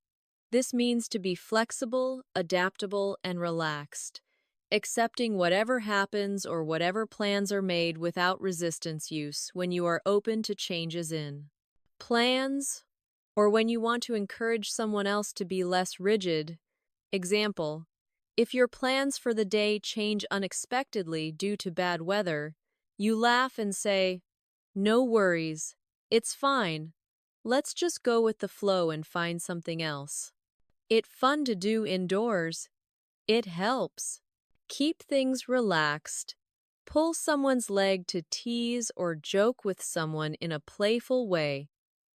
This means to be flexible, adaptable, and relaxed, accepting whatever happens or whatever plans are made without resistance. Use when you are open to changes in plans or when you want to encourage someone else to be less rigid. Example: if your plans for the day change unexpectedly due to bad weather, you laugh and say, "No worries, it's fine. Let's just go with the flow and find something else." It's fun to do indoors. It helps. Keep things relaxed. Pull someone's leg to tease or joke with someone in a playful way,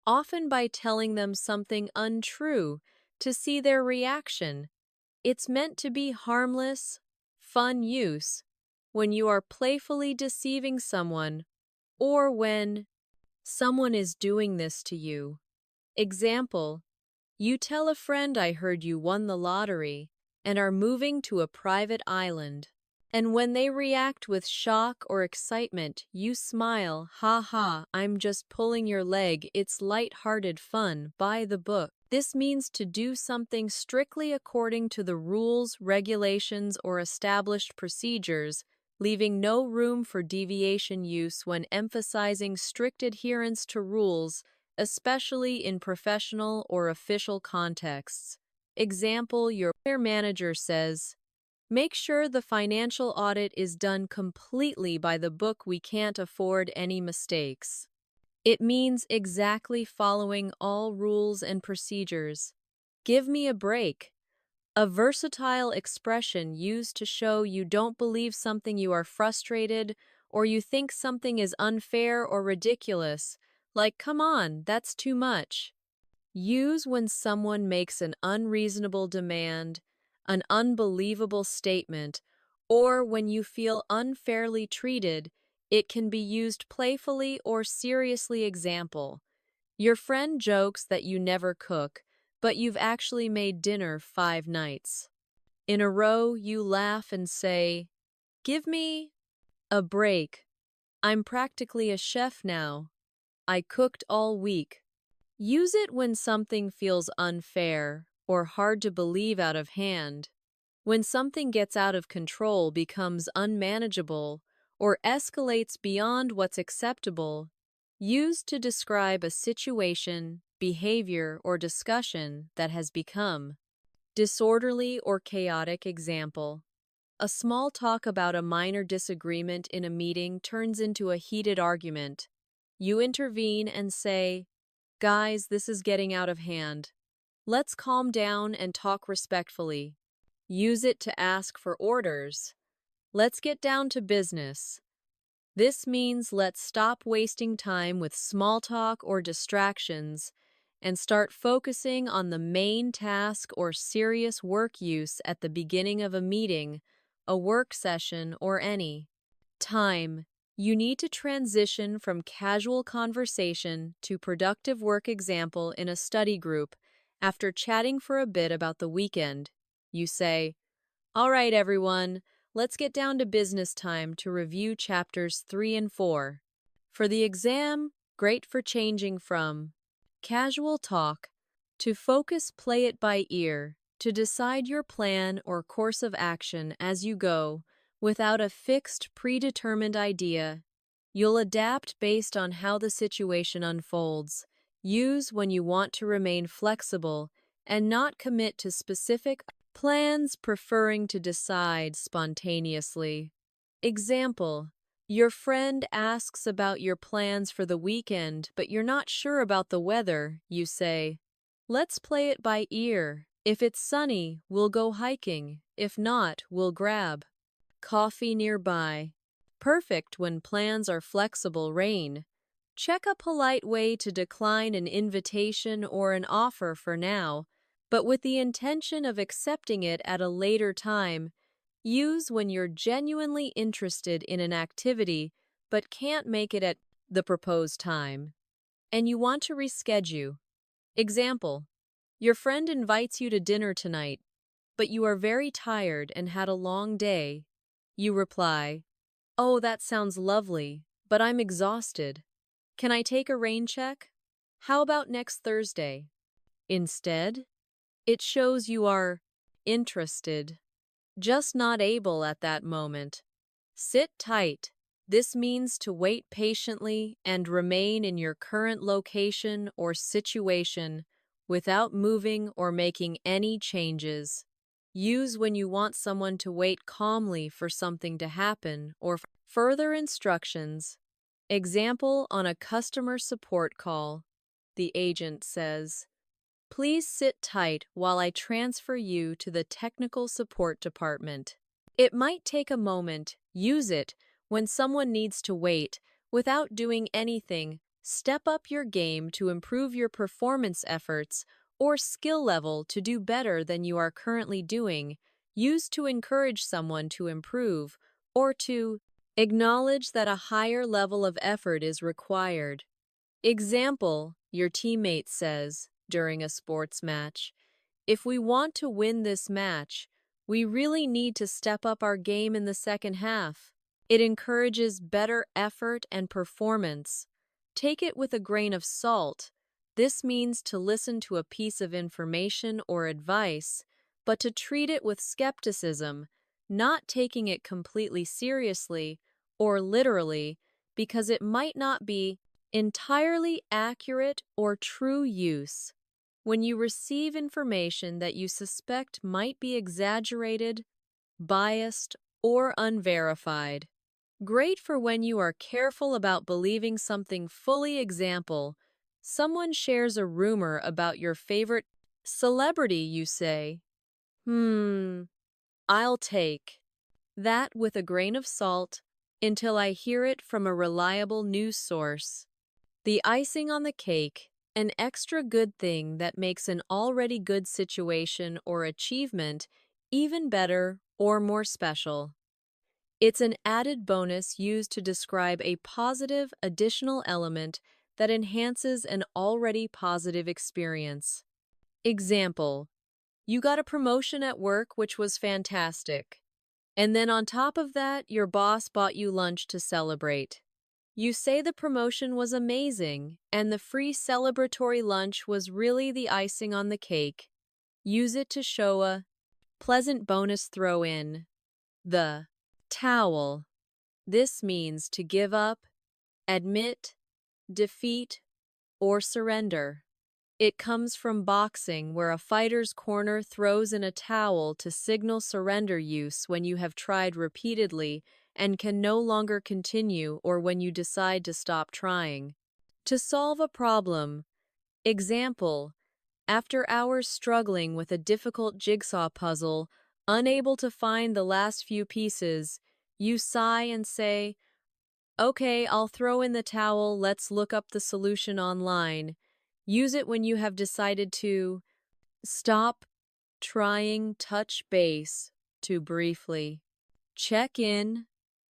often by telling them something untrue to see their reaction. It's meant to be harmless, fun use when you are playfully deceiving someone or when someone is doing this to you. Example: you tell a friend, "I heard you won the lottery and are moving to a private island." And when they react with shock or excitement, you smile, "Ha ha, I'm just pulling your leg. It's light-hearted fun. Buy the book." This means to do something strictly according to the rules, regulations, or established procedures, leaving no room for deviation. Use when emphasizing strict adherence to rules, especially in professional or official contexts. Example: your manager says, "Make sure the financial audit is done completely by the book. We can't afford any mistakes." It means exactly following all rules and procedures. Give me a break. A versatile expression used to show you don't believe something, you are frustrated, or you think something is unfair or ridiculous, like, "Come on, that's too much." Use when someone makes an unreasonable demand, an unbelievable statement, or when you feel unfairly treated. It can be used playfully or seriously. Example: your friend jokes that you never cook, but you've actually made dinner 5 nights in a row. You laugh and say, "Give me a break. I'm practically a chef now. I cooked all week." Use it when something feels unfair or hard to believe, out of hand. When something gets out of control, becomes unmanageable, or escalates beyond what's acceptable. Used to describe a situation, behavior, or discussion that has become disorderly or chaotic. Example: a small talk about a minor disagreement in a meeting turns into a heated argument. You intervene and say, "Guys, this is getting out of hand. Let's calm down and talk respectfully." Use it to ask for orders. Let's get down to business. This means let's stop wasting time with small talk or distractions and start focusing on the main task or serious work use at the beginning of a meeting, a work session, or any time. You need to transition from casual conversation to productive work example in a study group after chatting for a bit about the weekend. You say, all right, everyone, let's get down to business time to review chapters 3 and 4. For the exam, great for changing from casual talk to focus, play it by ear, to decide your plan or course of action as you go without a fixed, predetermined idea. You'll adapt based on how the situation unfolds. Use when you want to remain flexible and not commit to specific plans, preferring to decide spontaneously. Example: your friend asks about your plans for the weekend, but you're not sure about the weather. You say, let's play it by ear. If it's sunny, we'll go hiking. If not, we'll grab coffee nearby. Perfect when plans are flexible. Rain. Check a polite way to decline an invitation or an offer for now, but with the intention of accepting it at a later time. Use when you're genuinely interested in an activity but can't make it at the proposed time, and you want to reschedule. Example: your friend invites you to dinner tonight, but you are very tired and had a long day. You reply, oh, that sounds lovely, but I'm exhausted. Can I take a rain check? How about next Thursday? Instead, it shows you are interested, just not able at that moment. Sit tight. This means to wait patiently and remain in your current location or situation without moving or making any changes. Use when you want someone to wait calmly for something to happen or further instructions. Example on a customer support call. The agent says, please sit tight while I transfer you to the technical support department. It might take a moment. Use it when someone needs to wait without doing anything. Step up your game to improve your performance efforts or skill level to do better than you are currently doing. Use to encourage someone to improve or to acknowledge that a higher level of effort is required. Example, your teammate says during a sports match, if we want to win this match, we really need to step up our game in the second half. It encourages better effort and performance. Take it with a grain of salt. This means to listen to a piece of information or advice, but to treat it with skepticism, not taking it completely seriously or literally, because it might not be entirely accurate or true use. When you receive information that you suspect might be exaggerated, biased, or unverified. Great for when you are careful about believing something fully. Example: someone shares a rumor about your favorite celebrity. You say, I'll take that with a grain of salt until I hear it from a reliable news source. The icing on the cake, an extra good thing that makes an already good situation or achievement even better or more special. It's an added bonus used to describe a positive additional element that enhances an already positive experience. Example: you got a promotion at work, which was fantastic. And then on top of that, your boss bought you lunch to celebrate. You say the promotion was amazing, and the free celebratory lunch was really the icing on the cake. Use it to show a pleasant bonus. Throw in the towel. This means to give up, admit, defeat, or surrender. It comes from boxing, where a fighter's corner throws in a towel to signal surrender. Use when you have tried repeatedly and can no longer continue, or when you decide to stop trying. To solve a problem. Example: after hours struggling with a difficult jigsaw puzzle, Unable to find the last few pieces, you sigh and say, "Okay, I'll throw in the towel, let's look up the solution online." Use it when you have decided to stop trying, touch base to briefly check in,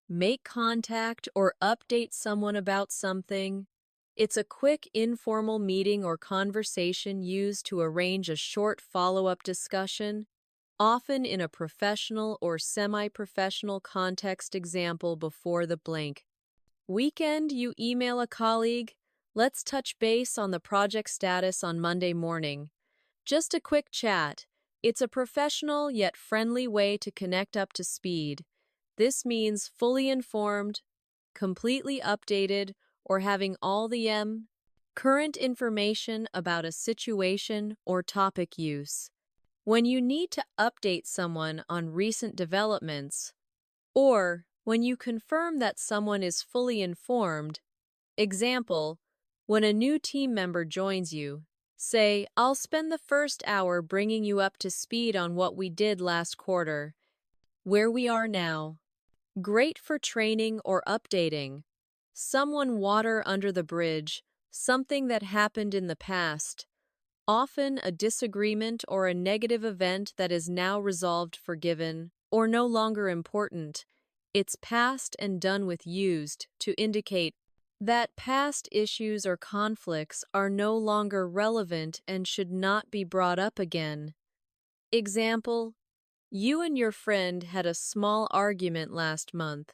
make contact, or update someone about something. It's a quick, informal meeting or conversation used to arrange a short follow-up discussion, often in a professional or semi-professional context. Example before the blank. Weekend, you email a colleague, "Let's touch base on the project status on Monday morning." Just a quick chat. It's a professional yet friendly way to connect up to speed. This means fully informed, completely updated, or having all the current information about a situation or topic use. When you need to update someone on recent developments, or when you confirm that someone is fully informed, example, when a new team member joins you, say, "I'll spend the first hour bringing you up to speed on what we did last quarter, where we are now." Great for training or updating. Someone water under the bridge, something that happened in the past, often a disagreement or a negative event that is now resolved, forgiven, or no longer important. It's past and done with, used to indicate that past issues or conflicts are no longer relevant and should not be brought up again. Example, you and your friend had a small argument last month,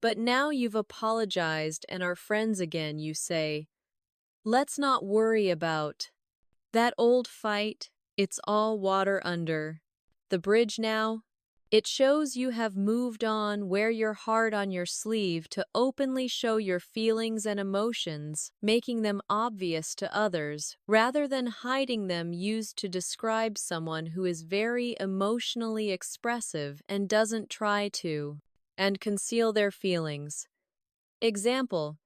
but now you've apologized and are friends again. You say, "Let's not worry about that old fight. It's all water under the bridge now." It shows you have moved on, wear your heart on your sleeve to openly show your feelings and emotions, making them obvious to others, rather than hiding them, used to describe someone who is very emotionally expressive and doesn't try to and conceal their feelings. Example,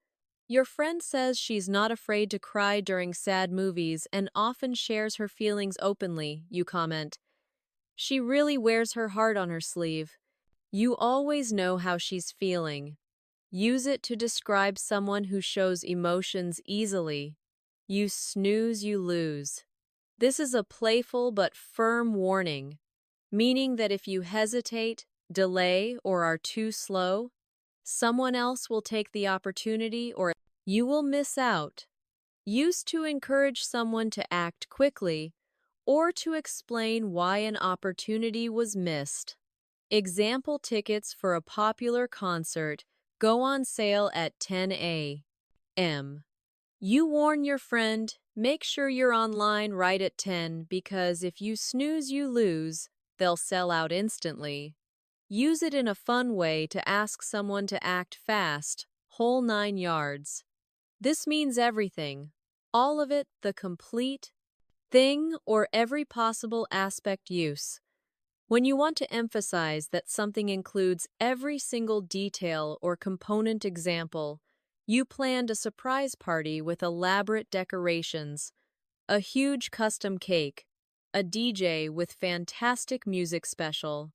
your friend says she's not afraid to cry during sad movies and often shares her feelings openly. You comment, "She really wears her heart on her sleeve." You always know how she's feeling. Use it to describe someone who shows emotions easily. You snooze, you lose. This is a playful but firm warning, meaning that if you hesitate, delay, or are too slow, someone else will take the opportunity or you will miss out. Used to encourage someone to act quickly or to explain why an opportunity was missed. Example, tickets for a popular concert go on sale at 10 a.m. You warn your friend, "Make sure you're online right at 10 because if you snooze you lose, they'll sell out instantly." Use it in a fun way to ask someone to act fast, whole 9 yards. This means everything, all of it, the complete thing, or every possible aspect. Use when you want to emphasize that something includes every single detail or component. Example, you planned a surprise party with elaborate decorations, a huge custom cake, a DJ with fantastic music special,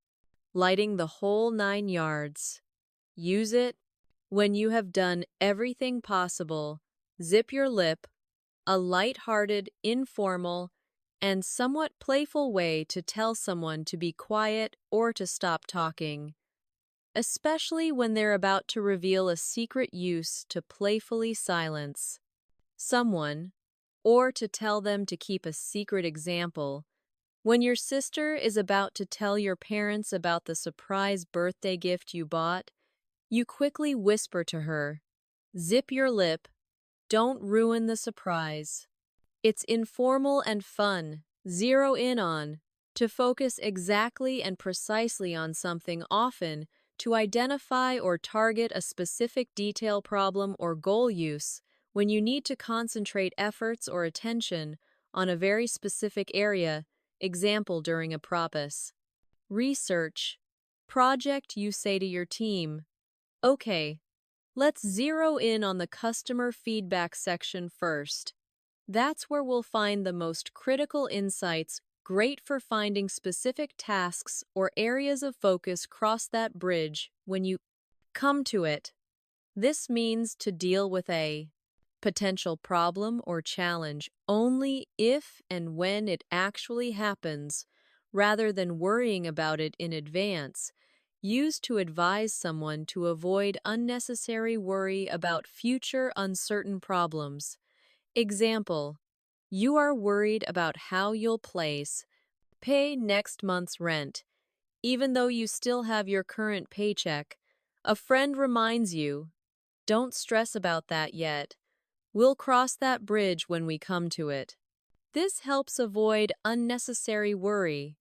lighting, the whole 9 yards. Use it when you have done everything possible. Zip your lip, a light-hearted, informal, and somewhat playful way to tell someone to be quiet or to stop talking, especially when they're about to reveal a secret. Use to playfully silence someone or to tell them to keep a secret. Example, when your sister is about to tell your parents about the surprise birthday gift you bought, you quickly whisper to her, "Zip your lip, don't ruin the surprise." It's informal and fun. Zero in on, to focus exactly and precisely on something, often to identify or target a specific detail, problem, or goal. Use when you need to concentrate efforts or attention on a very specific area. Example, during a propos research project, you say to your team, "Okay, let's zero in on the customer feedback section first. That's where we'll find the most critical insights." great for finding specific tasks or areas of focus. Cross that bridge when you come to it. This means to deal with a potential problem or challenge only if and when it actually happens, rather than worrying about it in advance. Used to advise someone to avoid unnecessary worry about future uncertain problems. Example: you are worried about how you'll pay next month's rent, even though you still have your current paycheck. A friend reminds you, don't stress about that yet. We'll cross that bridge when we come to it. This helps avoid unnecessary worry.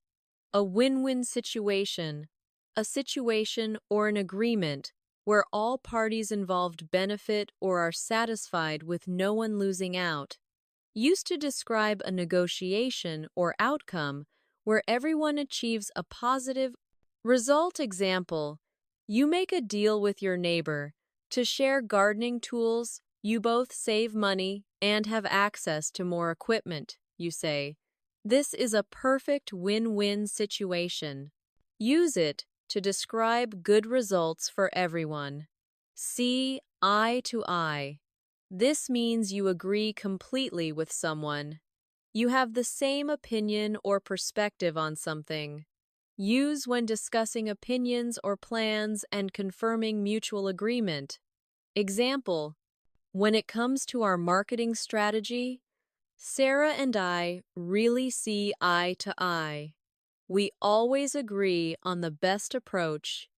A win-win situation, a situation or an agreement where all parties involved benefit or are satisfied with no one losing out. Used to describe a negotiation or outcome where everyone achieves a positive result. Example: you make a deal with your neighbor to share gardening tools. You both save money and have access to more equipment, you say. This is a perfect win-win situation. Use it to describe good results for everyone. See eye to eye. This means you agree completely with someone. You have the same opinion or perspective on something. Use when discussing opinions or plans and confirming mutual agreement. Example: when it comes to our marketing strategy, Sarah and I really see eye to eye. We always agree on the best approach.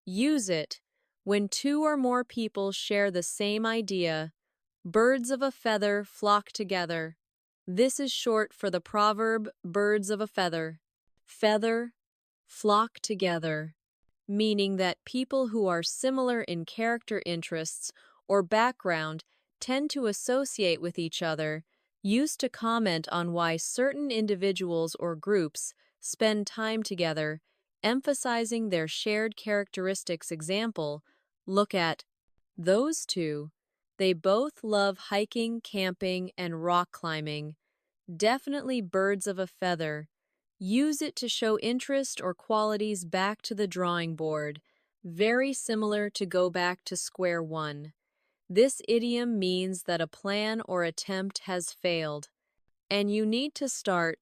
Use it when two or more people share the same idea. Birds of a feather flock together. This is short for the proverb, birds of a feather, flock together, meaning that people who are similar in character, interests, or background tend to associate with each other. Used to comment on why certain individuals or groups spend time together, emphasizing their shared characteristics. Example: look at those two. They both love hiking, camping, and rock climbing. Definitely birds of a feather. Use it to show interest or qualities. Back to the drawing board. Very similar to go back to square one. This idiom means that a plan or attempt has failed, and you need to start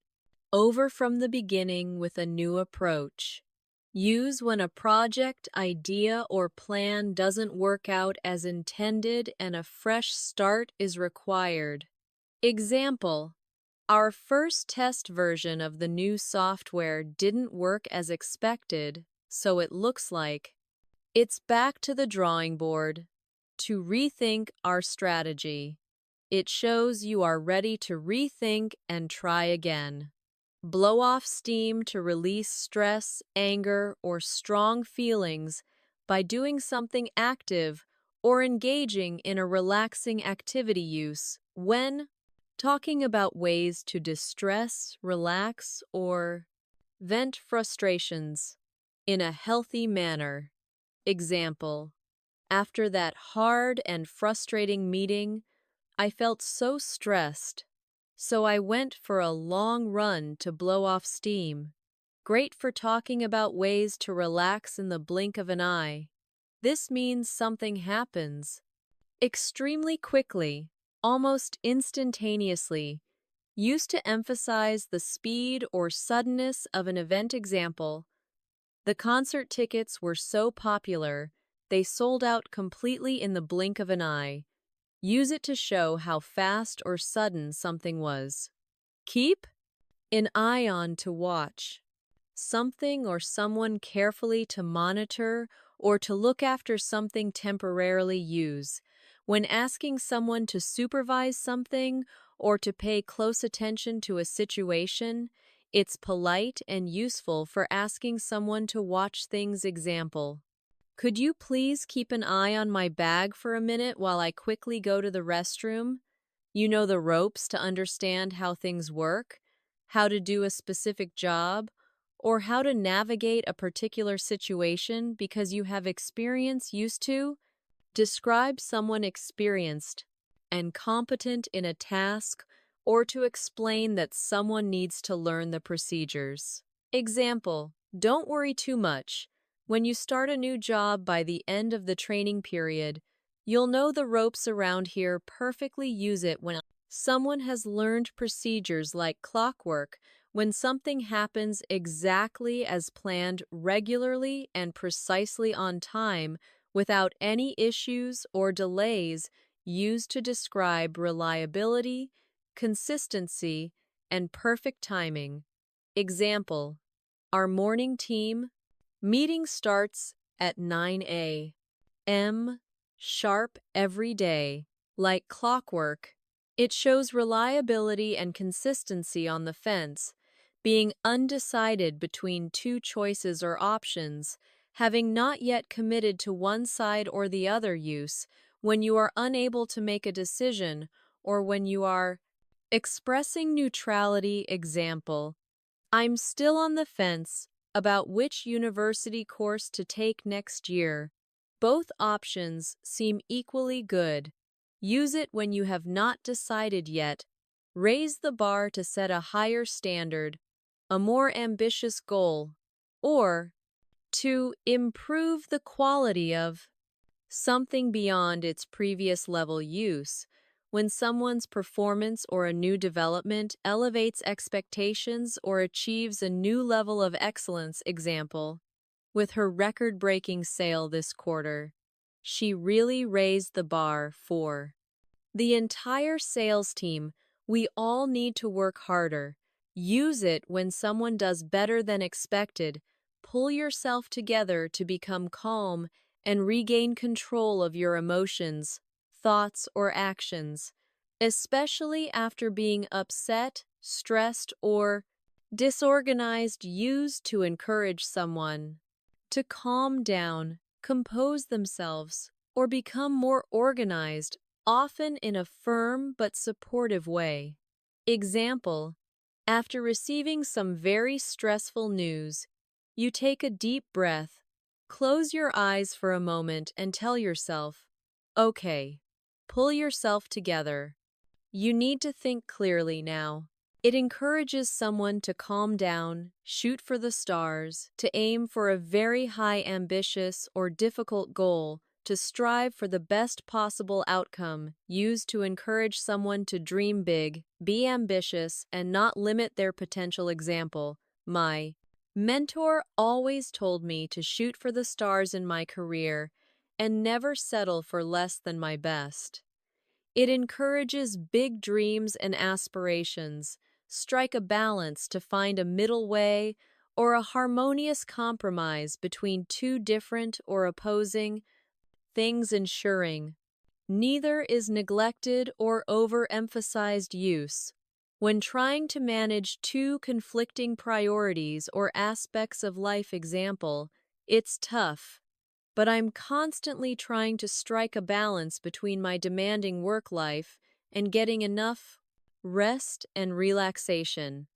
over from the beginning with a new approach. Use when a project, idea, or plan doesn't work out as intended and a fresh start is required. Example: our first test version of the new software didn't work as expected, so it looks like it's back to the drawing board to rethink our strategy. It shows you are ready to rethink and try again. Blow off steam to release stress, anger, or strong feelings by doing something active or engaging in a relaxing activity. Use when talking about ways to distress, relax, or vent frustrations in a healthy manner. Example: after that hard and frustrating meeting, I felt so stressed, so I went for a long run to blow off steam. Great for talking about ways to relax in the blink of an eye. This means something happens extremely quickly, almost instantaneously. Used to emphasize the speed or suddenness of an event. Example: the concert tickets were so popular, they sold out completely in the blink of an eye. Use it to show how fast or sudden something was. Keep an eye on to watch something or someone carefully, to monitor or to look after something temporarily. Use when asking someone to supervise something or to pay close attention to a situation. It's polite and useful for asking someone to watch things. Example: could you please keep an eye on my bag for a minute while I quickly go to the restroom? You know the ropes to understand how things work, how to do a specific job, or how to navigate a particular situation because you have experience. Used to describe someone experienced and competent in a task or to explain that someone needs to learn the procedures. Example, don't worry too much. When you start a new job by the end of the training period, you'll know the ropes around here perfectly. Use it when someone has learned procedures like clockwork, when something happens exactly as planned regularly and precisely on time without any issues or delays, used to describe reliability, consistency, and perfect timing. Example, our morning team meeting starts at 9 a.m. sharp every day, like clockwork. It shows reliability and consistency on the fence, being undecided between two choices or options, having not yet committed to one side or the other. Use when you are unable to make a decision or when you are expressing neutrality. Example, I'm still on the fence about which university course to take next year. Both options seem equally good. Use it when you have not decided yet. Raise the bar to set a higher standard, a more ambitious goal, or to improve the quality of something beyond its previous level. Use when someone's performance or a new development elevates expectations or achieves a new level of excellence. Example, with her record-breaking sale this quarter, she really raised the bar for the entire sales team. We all need to work harder. Use it when someone does better than expected. Pull yourself together to become calm and regain control of your emotions, thoughts, or actions, especially after being upset, stressed, or disorganized. Used to encourage someone to calm down, compose themselves, or become more organized, often in a firm but supportive way. Example, after receiving some very stressful news, you take a deep breath, close your eyes for a moment, and tell yourself, okay, pull yourself together. You need to think clearly now. It encourages someone to calm down, shoot for the stars, to aim for a very high, ambitious, or difficult goal, to strive for the best possible outcome. Used to encourage someone to dream big, be ambitious, and not limit their potential. Example, my mentor always told me to shoot for the stars in my career and never settle for less than my best. It encourages big dreams and aspirations. Strike a balance to find a middle way or a harmonious compromise between two different or opposing things, ensuring neither is neglected or overemphasized. Use when trying to manage two conflicting priorities or aspects of life. Example, it's tough, but I'm constantly trying to strike a balance between my demanding work life and getting enough rest and relaxation.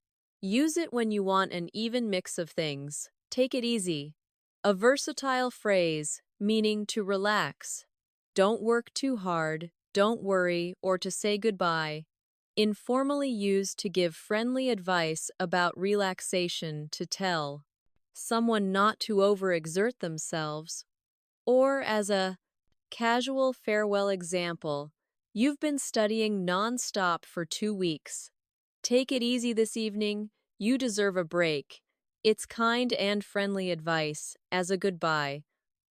Use it when you want an even mix of things. Take it easy. A versatile phrase meaning to relax. Don't work too hard, don't worry, or to say goodbye. Informally used to give friendly advice about relaxation, to tell someone not to overexert themselves, or as a casual farewell. Example, you've been studying non-stop for 2 weeks. Take it easy this evening, you deserve a break. It's kind and friendly advice as a goodbye.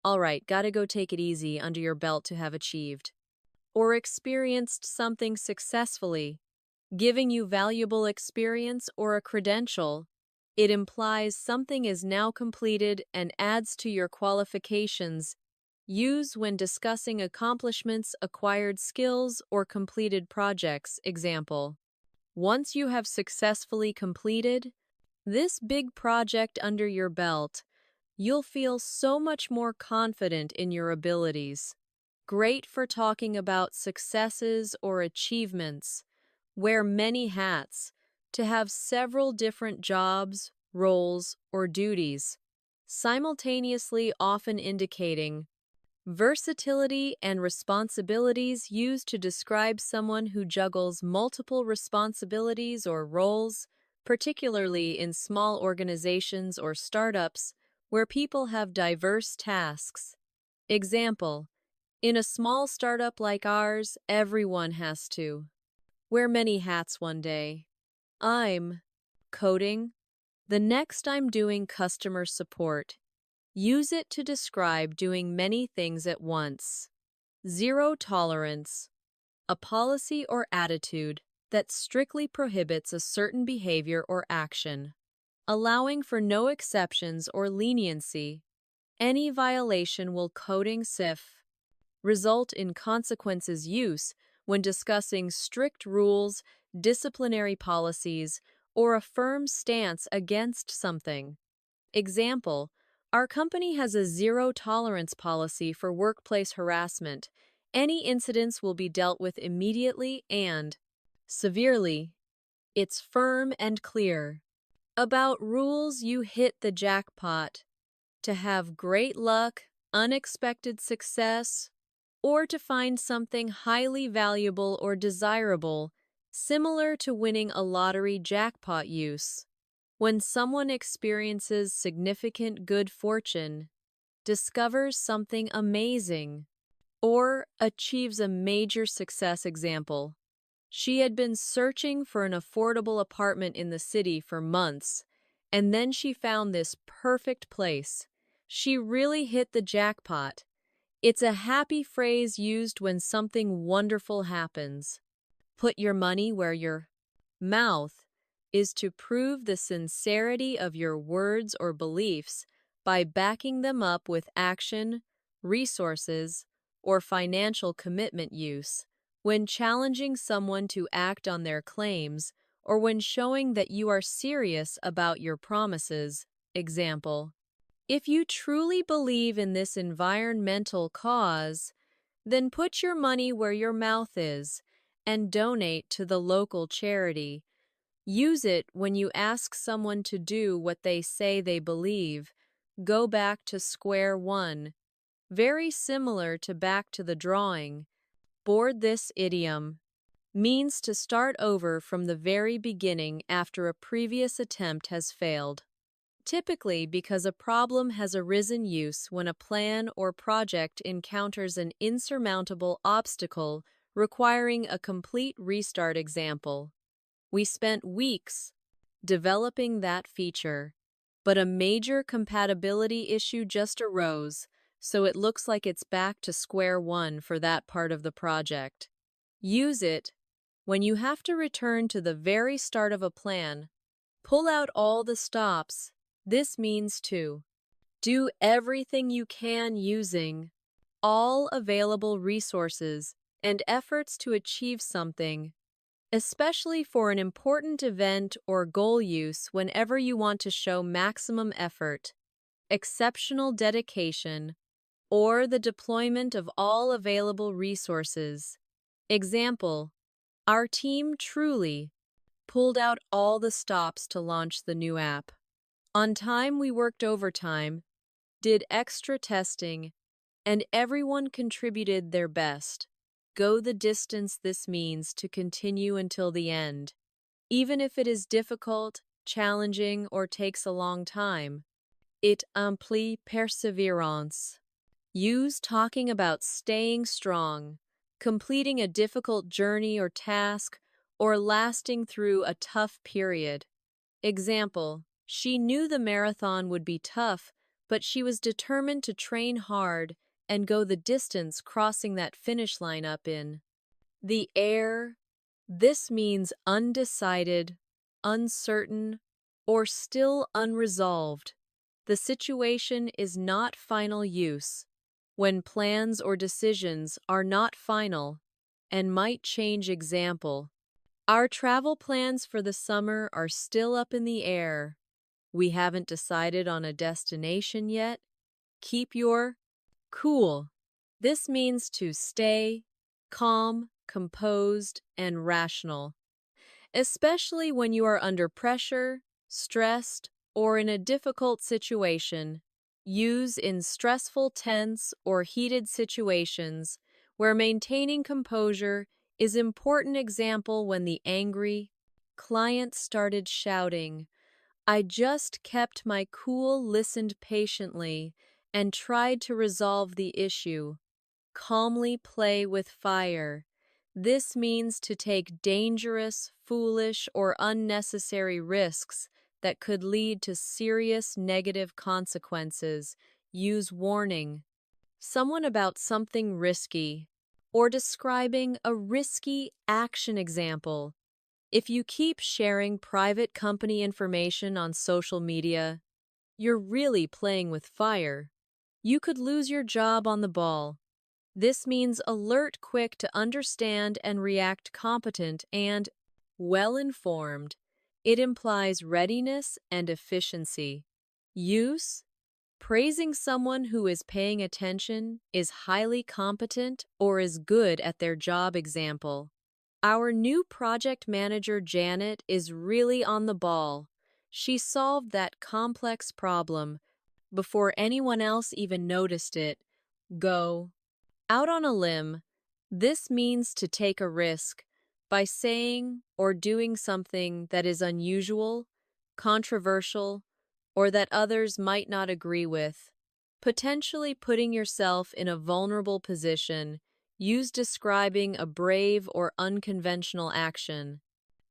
All right, gotta go take it easy under your belt to have achieved or experienced something successfully, giving you valuable experience or a credential. It implies something is now completed and adds to your qualifications. Use when discussing accomplishments, acquired skills, or completed projects. Example, once you have successfully completed this big project under your belt, you'll feel so much more confident in your abilities. Great for talking about successes or achievements. Wear many hats, to have several different jobs, roles, or duties, simultaneously, often indicating Versatility and responsibilities used to describe someone who juggles multiple responsibilities or roles, particularly in small organizations or startups where people have diverse tasks. Example: in a small startup like ours, everyone has to wear many hats one day. I'm coding. The next I'm doing customer support. Use it to describe doing many things at once. Zero tolerance, a policy or attitude that strictly prohibits a certain behavior or action, allowing for no exceptions or leniency. Any violation will coding SIF result in consequences use when discussing strict rules, disciplinary policies, or a firm stance against something. Example: our company has a zero tolerance policy for workplace harassment. Any incidents will be dealt with immediately and severely. It's firm and clear. About rules, you hit the jackpot. To have great luck, unexpected success, or to find something highly valuable or desirable, similar to winning a lottery jackpot use. When someone experiences significant good fortune, discovers something amazing, or achieves a major success. Example: she had been searching for an affordable apartment in the city for months, and then she found this perfect place. She really hit the jackpot. It's a happy phrase used when something wonderful happens. Put your money where your mouth is to prove the sincerity of your words or beliefs by backing them up with action, resources, or financial commitment use. When challenging someone to act on their claims or when showing that you are serious about your promises. Example: if you truly believe in this environmental cause, then put your money where your mouth is and donate to the local charity. Use it when you ask someone to do what they say they believe. Go back to square one. Very similar to back to the drawing. Board. This idiom means to start over from the very beginning after a previous attempt has failed. Typically because a problem has arisen. Use when a plan or project encounters an insurmountable obstacle requiring a complete restart. Example: we spent weeks developing that feature, but a major compatibility issue just arose, so it looks like it's back to square one for that part of the project. Use it when you have to return to the very start of a plan. Pull out all the stops. This means to do everything you can using all available resources and efforts to achieve something, especially for an important event or goal. Use whenever you want to show maximum effort, exceptional dedication, or the deployment of all available resources. Example: our team truly pulled out all the stops to launch the new app. On time, we worked overtime, did extra testing, and everyone contributed their best. Go the distance. This means to continue until the end, even if it is difficult, challenging, or takes a long time. It implies perseverance. Use talking about staying strong, completing a difficult journey or task, or lasting through a tough period. Example: she knew the marathon would be tough, but she was determined to train hard and go the distance, crossing that finish line up in the air. This means undecided, uncertain, or still unresolved. The situation is not final. Use when plans or decisions are not final and might change. Example: our travel plans for the summer are still up in the air. We haven't decided on a destination yet. Keep your cool. This means to stay calm, composed, and rational, especially when you are under pressure, stressed, or in a difficult situation. Use in stressful, tense, or heated situations where maintaining composure is important. Example when the angry client started shouting. I just kept my cool, listened patiently, and tried to resolve the issue. Calmly play with fire. This means to take dangerous, foolish, or unnecessary risks that could lead to serious negative consequences. Use warning. Someone about something risky, or describing a risky action. Example. If you keep sharing private company information on social media, you're really playing with fire. You could lose your job on the ball. This means alert, quick to understand and react, competent and well-informed. It implies readiness and efficiency. Use: praising someone who is paying attention, is highly competent, or is good at their job. Example. Our new project manager Janet is really on the ball. She solved that complex problem before anyone else even noticed it. Go out on a limb. This means to take a risk by saying or doing something that is unusual, controversial, or that others might not agree with, potentially putting yourself in a vulnerable position. Use describing a brave or unconventional action.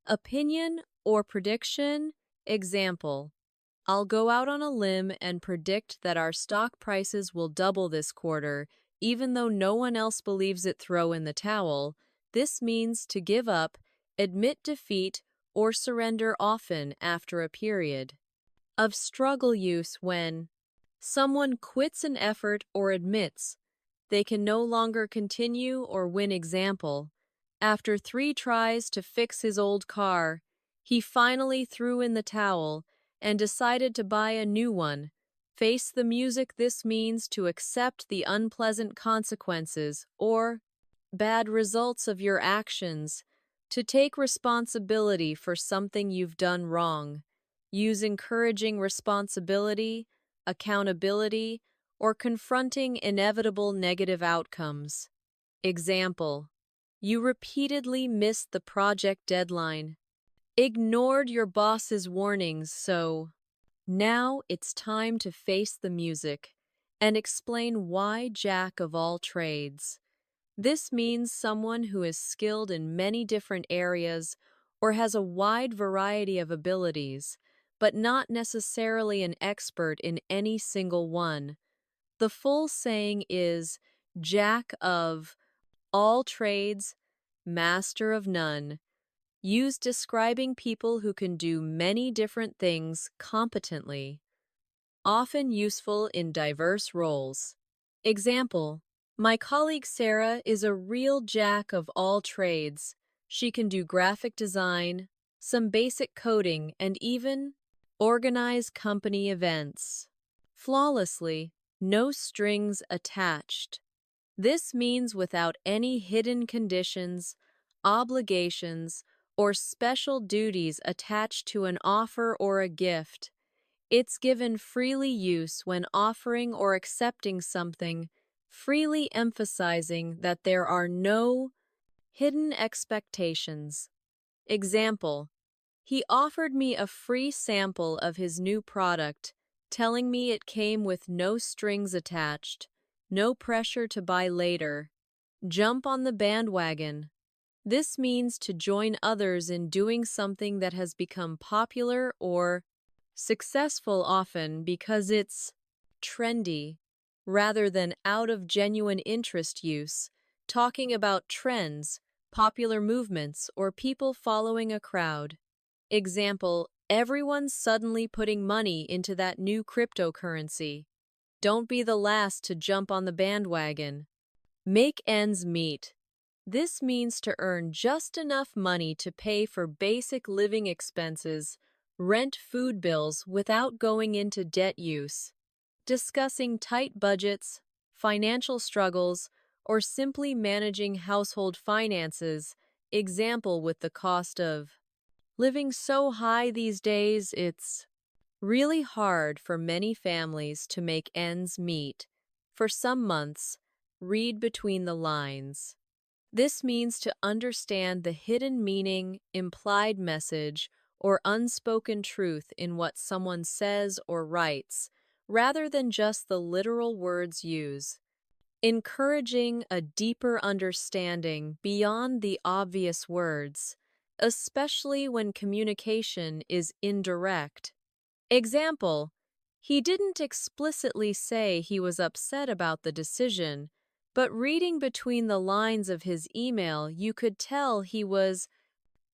Opinion or prediction. Example. I'll go out on a limb and predict that our stock prices will double this quarter, even though no one else believes it. Throw in the towel. This means to give up, admit defeat, or surrender, often after a period of struggle. Use when someone quits an effort or admits they can no longer continue or win. Example. After 3 tries to fix his old car, he finally threw in the towel and decided to buy a new one. Face the music. This means to accept the unpleasant consequences or bad results of your actions, to take responsibility for something you've done wrong. Use encouraging responsibility, accountability, or confronting inevitable negative outcomes. Example. You repeatedly missed the project deadline, ignored your boss's warnings, so now it's time to face the music and explain why. Jack of all trades. This means someone who is skilled in many different areas or has a wide variety of abilities, but not necessarily an expert in any single one. The full saying is Jack of all trades, master of none. Used describing people who can do many different things competently, often useful in diverse roles. Example. My colleague Sarah is a real jack of all trades. She can do graphic design, some basic coding, and even organize company events flawlessly, no strings attached. This means without any hidden conditions, obligations, or special duties attached to an offer or a gift. It's given freely. Use when offering or accepting something, freely emphasizing that there are no hidden expectations. Example. He offered me a free sample of his new product, telling me it came with no strings attached, no pressure to buy later. Jump on the bandwagon. This means to join others in doing something that has become popular or successful, often because it's trendy, rather than out of genuine interest. Use talking about trends, popular movements, or people following a crowd. Example. Everyone's suddenly putting money into that new cryptocurrency. Don't be the last to jump on the bandwagon. Make ends meet. This means to earn just enough money to pay for basic living expenses, rent, food bills without going into debt. Use discussing tight budgets, financial struggles, or simply managing household finances. Example. With the cost of living so high these days, it's Really hard for many families to make ends meet. For some months, read between the lines. This means to understand the hidden meaning, implied message, or unspoken truth in what someone says or writes, rather than just the literal words used. Encouraging a deeper understanding beyond the obvious words, especially when communication is indirect. Example: he didn't explicitly say he was upset about the decision, but reading between the lines of his email, you could tell he was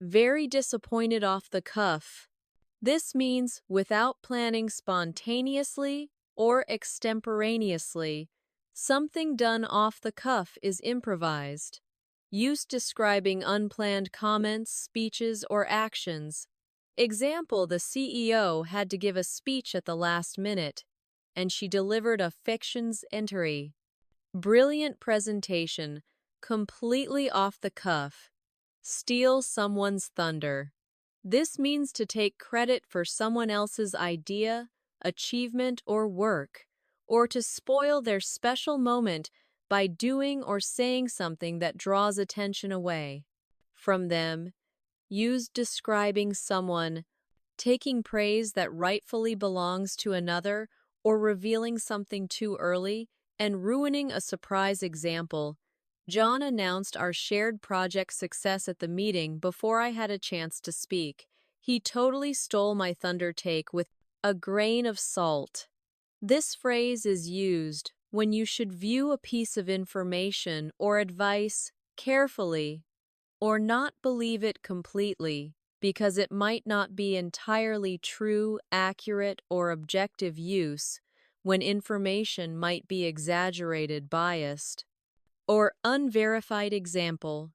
very disappointed off the cuff. This means without planning spontaneously or extemporaneously, something done off the cuff is improvised. Use describing unplanned comments, speeches, or actions. Example: the CEO had to give a speech at the last minute, and she delivered a fiction's entry. Brilliant presentation, completely off the cuff. Steal someone's thunder. This means to take credit for someone else's idea, achievement, or work, or to spoil their special moment by doing or saying something that draws attention away from them. Use describing someone, taking praise that rightfully belongs to another, or revealing something too early and ruining a surprise. Example: John announced our shared project success at the meeting before I had a chance to speak. He totally stole my thunder. Take with a grain of salt. This phrase is used when you should view a piece of information or advice carefully or not believe it completely, because it might not be entirely true, accurate, or objective. Use when information might be exaggerated, biased, or unverified. Example: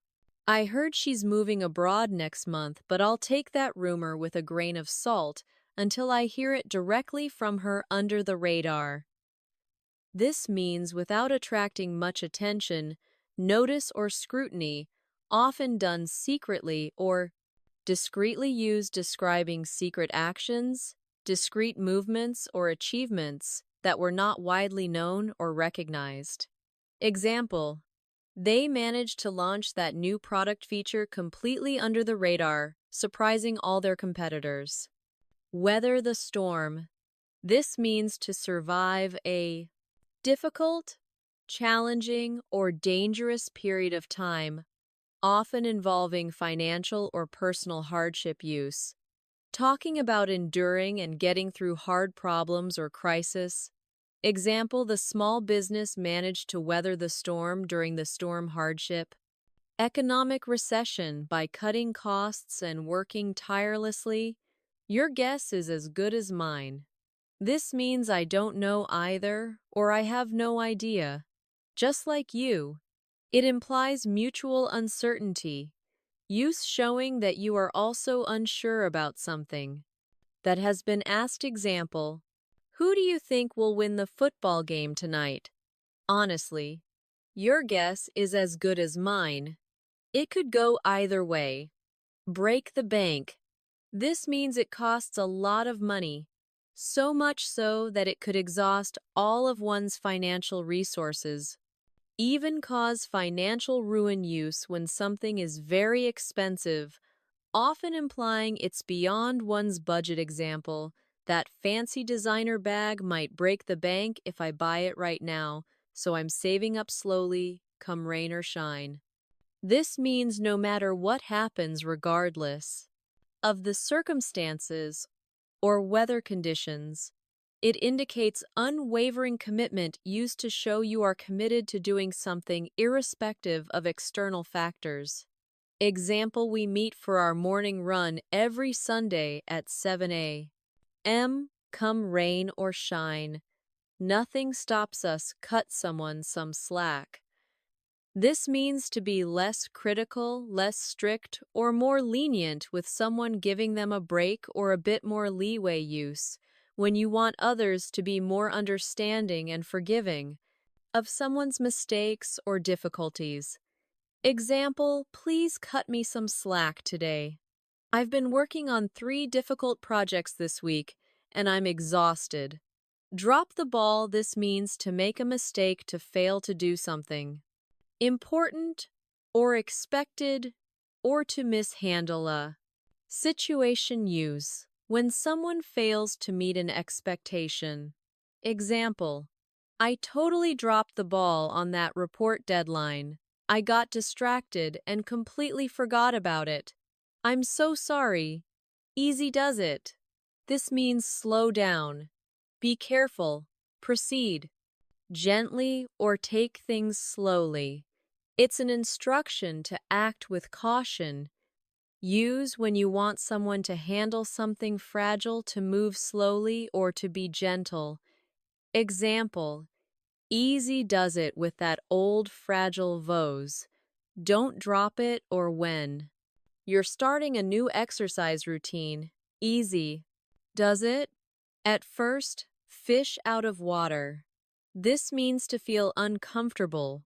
I heard she's moving abroad next month, but I'll take that rumor with a grain of salt until I hear it directly from her under the radar. This means without attracting much attention, notice, or scrutiny, often done secretly or discreetly. Used describing secret actions, discrete movements, or achievements that were not widely known or recognized. Example: they managed to launch that new product feature completely under the radar, surprising all their competitors. Weather the storm. This means to survive a difficult, challenging, or dangerous period of time, often involving financial or personal hardship. Use talking about enduring and getting through hard problems or crisis. Example: the small business managed to weather the storm during the storm hardship. Economic recession by cutting costs and working tirelessly. Your guess is as good as mine. This means I don't know either, or I have no idea. Just like you. It implies mutual uncertainty. Use showing that you are also unsure about something that has been asked. Example: who do you think will win the football game tonight? Honestly, your guess is as good as mine. It could go either way. Break the bank. This means it costs a lot of money, so much so that it could exhaust all of one's financial resources, even cause financial ruin. Use when something is very expensive, often implying it's beyond one's budget. Example: that fancy designer bag might break the bank if I buy it right now, so I'm saving up slowly, come rain or shine. This means no matter what happens, regardless of the circumstances or weather conditions, it indicates unwavering commitment. Used to show you are committed to doing something irrespective of external factors. Example: we meet for our morning run every Sunday at 7 a.m. Come rain or shine. Nothing stops us. Cut someone some slack. This means to be less critical, less strict, or more lenient with someone, giving them a break or a bit more leeway. Use when you want others to be more understanding and forgiving of someone's mistakes or difficulties. Example: please cut me some slack today. I've been working on 3 difficult projects this week, and I'm exhausted. Drop the ball, this means to make a mistake, to fail to do something. Important or expected, or to mishandle a situation. Use when someone fails to meet an expectation. Example: I totally dropped the ball on that report deadline. I got distracted and completely forgot about it. I'm so sorry. Easy does it. This means slow down. Be careful. Proceed gently or take things slowly. It's an instruction to act with caution. Use when you want someone to handle something fragile, to move slowly or to be gentle. Example: easy does it with that old fragile vase. Don't drop it. Or when you're starting a new exercise routine, easy does it at first fish out of water. This means to feel uncomfortable,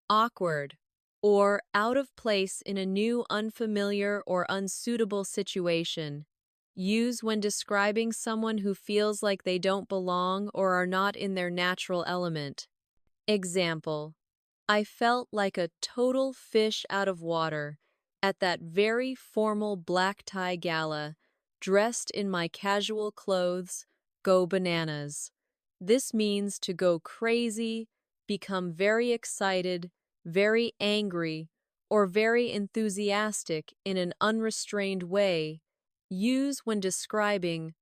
awkward, or out of place in a new, unfamiliar, or unsuitable situation. Use when describing someone who feels like they don't belong or are not in their natural element. Example: I felt like a total fish out of water at that very formal black tie gala, dressed in my casual clothes. Go bananas. This means to go crazy, become very excited, very angry, or very enthusiastic in an unrestrained way. Use when describing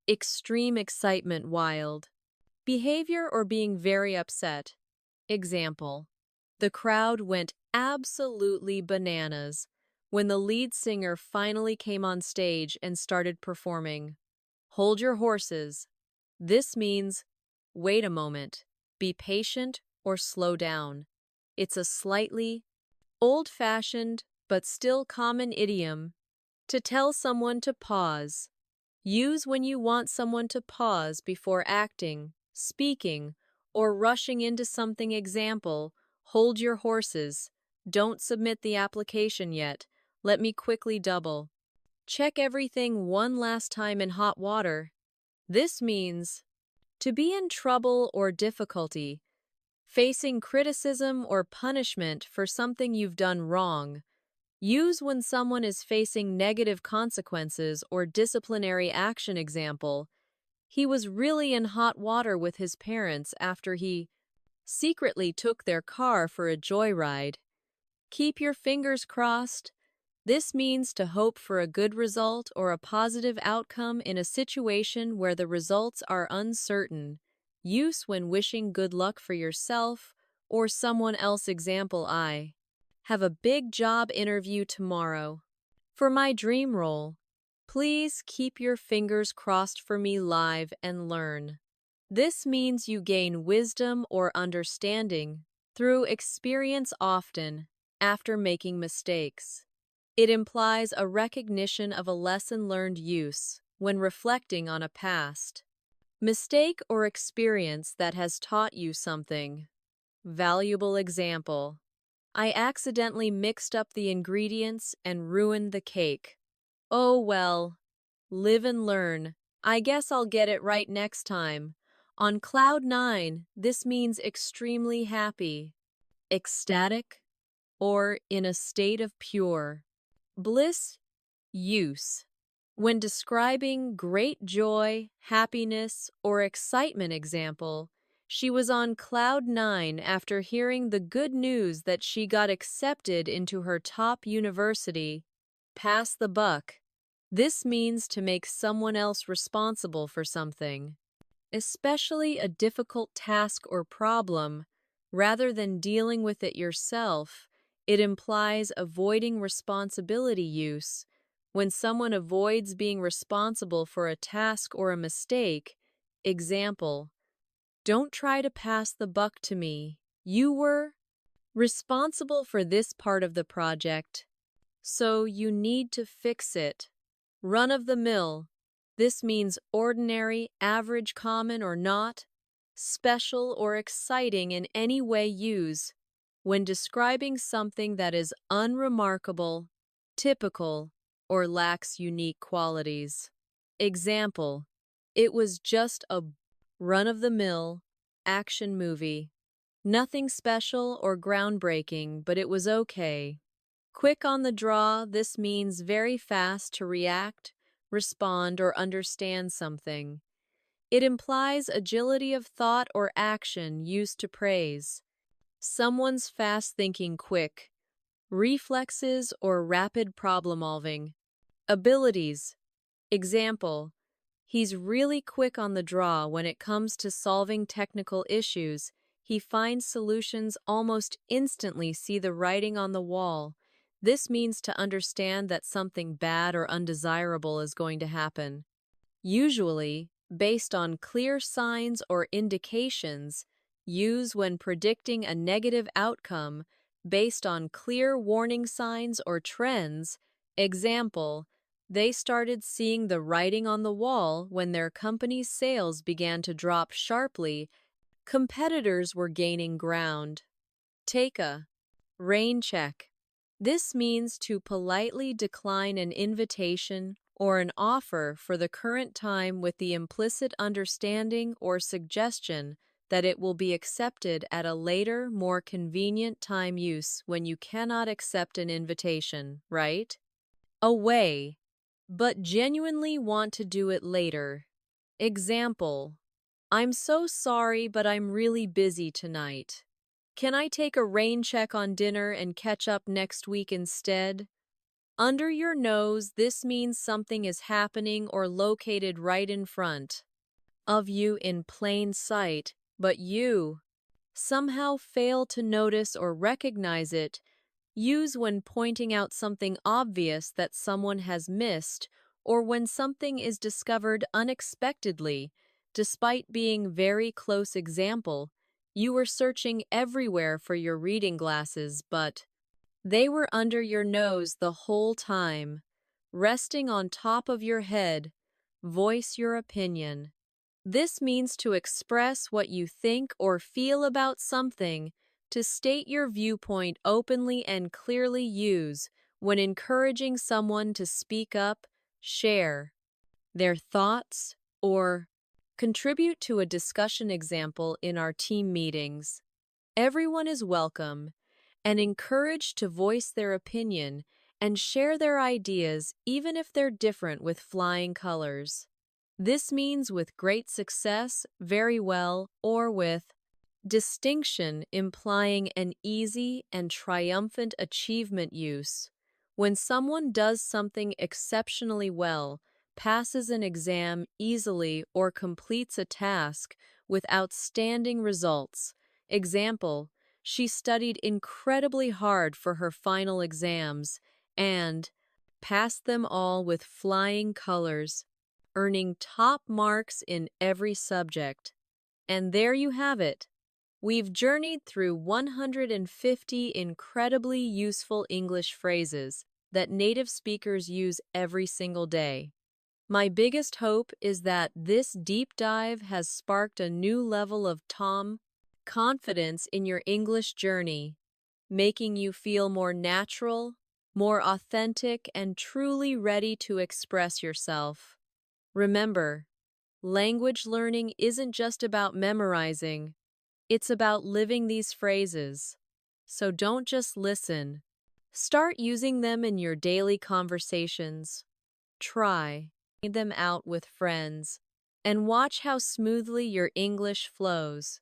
extreme excitement, wild behavior, or being very upset. Example: the crowd went absolutely bananas when the lead singer finally came on stage and started performing. Hold your horses. This means wait a moment, be patient, or slow down. It's a slightly old-fashioned but still common idiom to tell someone to pause. Use when you want someone to pause before acting, speaking, or rushing into something. Example: hold your horses. Don't submit the application yet. Let me quickly double check everything one last time in hot water. This means to be in trouble or difficulty, facing criticism or punishment for something you've done wrong. Use when someone is facing negative consequences or disciplinary action. Example: he was really in hot water with his parents after he secretly took their car for a joyride. Keep your fingers crossed. This means to hope for a good result or a positive outcome in a situation where the results are uncertain. Use when wishing good luck for yourself or someone else. Example: I have a big job interview tomorrow for my dream role. Please keep your fingers crossed for me. Live and learn. This means you gain wisdom or understanding through experience, often after making mistakes. It implies a recognition of a lesson learned. Use when reflecting on a past mistake or experience that has taught you something valuable. Example: I accidentally mixed up the ingredients and ruined the cake. Oh well, live and learn. I guess I'll get it right next time. On cloud nine, this means extremely happy, ecstatic, or in a state of pure bliss. Use when describing great joy, happiness, or excitement. Example: she was on cloud nine after hearing the good news that she got accepted into her top university. Pass the buck. This means to make someone else responsible for something, especially a difficult task or problem, rather than dealing with it yourself. It implies avoiding responsibility. Use when someone avoids being responsible for a task or a mistake. Example: don't try to pass the buck to me. You were responsible for this part of the project, so you need to fix it. Run of the mill. This means ordinary, average, common, or not special or exciting in any way. Use when describing something that is unremarkable, typical, or lacks unique qualities. Example: It was just a run-of-the-mill action movie. Nothing special or groundbreaking, but it was okay. Quick on the draw, this means very fast to react, respond, or understand something. It implies agility of thought or action used to praise. Someone's fast thinking quick, reflexes or rapid problem solving. Abilities. Example, he's really quick on the draw when it comes to solving technical issues. He finds solutions almost instantly, see the writing on the wall. This means to understand that something bad or undesirable is going to happen. Usually, based on clear signs or indications, use when predicting a negative outcome based on clear warning signs or trends. Example, they started seeing the writing on the wall when their company's sales began to drop sharply. Competitors were gaining ground. Take a rain check. This means to politely decline an invitation or an offer for the current time with the implicit understanding or suggestion that it will be accepted at a later, more convenient time use when you cannot accept an invitation, right? Away, but genuinely want to do it later. Example, I'm so sorry, but I'm really busy tonight. Can I take a rain check on dinner and catch up next week instead? Under your nose, this means something is happening or located right in front of you in plain sight, but you somehow fail to notice or recognize it. Use when pointing out something obvious that someone has missed or when something is discovered unexpectedly, despite being very close. Example, you were searching everywhere for your reading glasses, but they were under your nose the whole time, resting on top of your head. Voice your opinion. This means to express what you think or feel about something, to state your viewpoint openly and clearly. Use when encouraging someone to speak up, share their thoughts, or contribute to a discussion. Example, in our team meetings, everyone is welcome and encouraged to voice their opinion and share their ideas even if they're different. With flying colors. This means with great success, very well, or with distinction, implying an easy and triumphant achievement. Use when someone does something exceptionally well, passes an exam easily, or completes a task with outstanding results. Example, she studied incredibly hard for her final exams and passed them all with flying colors, earning top marks in every subject. And there you have it. We've journeyed through 150 incredibly useful English phrases that native speakers use every single day. My biggest hope is that this deep dive has sparked a new level of confidence in your English journey, making you feel more natural, more authentic, and truly ready to express yourself. Remember, language learning isn't just about memorizing, it's about living these phrases. So don't just listen. Start using them in your daily conversations. Try them out with friends, and watch how smoothly your English flows.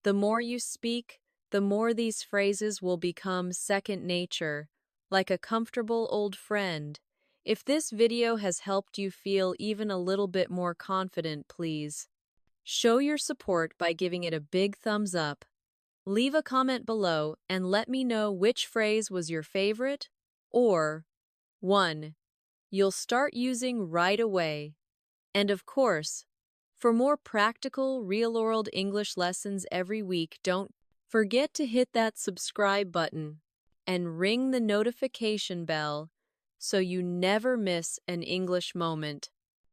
The more you speak, the more these phrases will become second nature, like a comfortable old friend. If this video has helped you feel even a little bit more confident, please show your support by giving it a big thumbs up. Leave a comment below and let me know which phrase was your favorite or one you'll start using right away. And of course, for more practical, real-world English lessons every week, don't forget to hit that subscribe button and ring the notification bell so you never miss an English moment.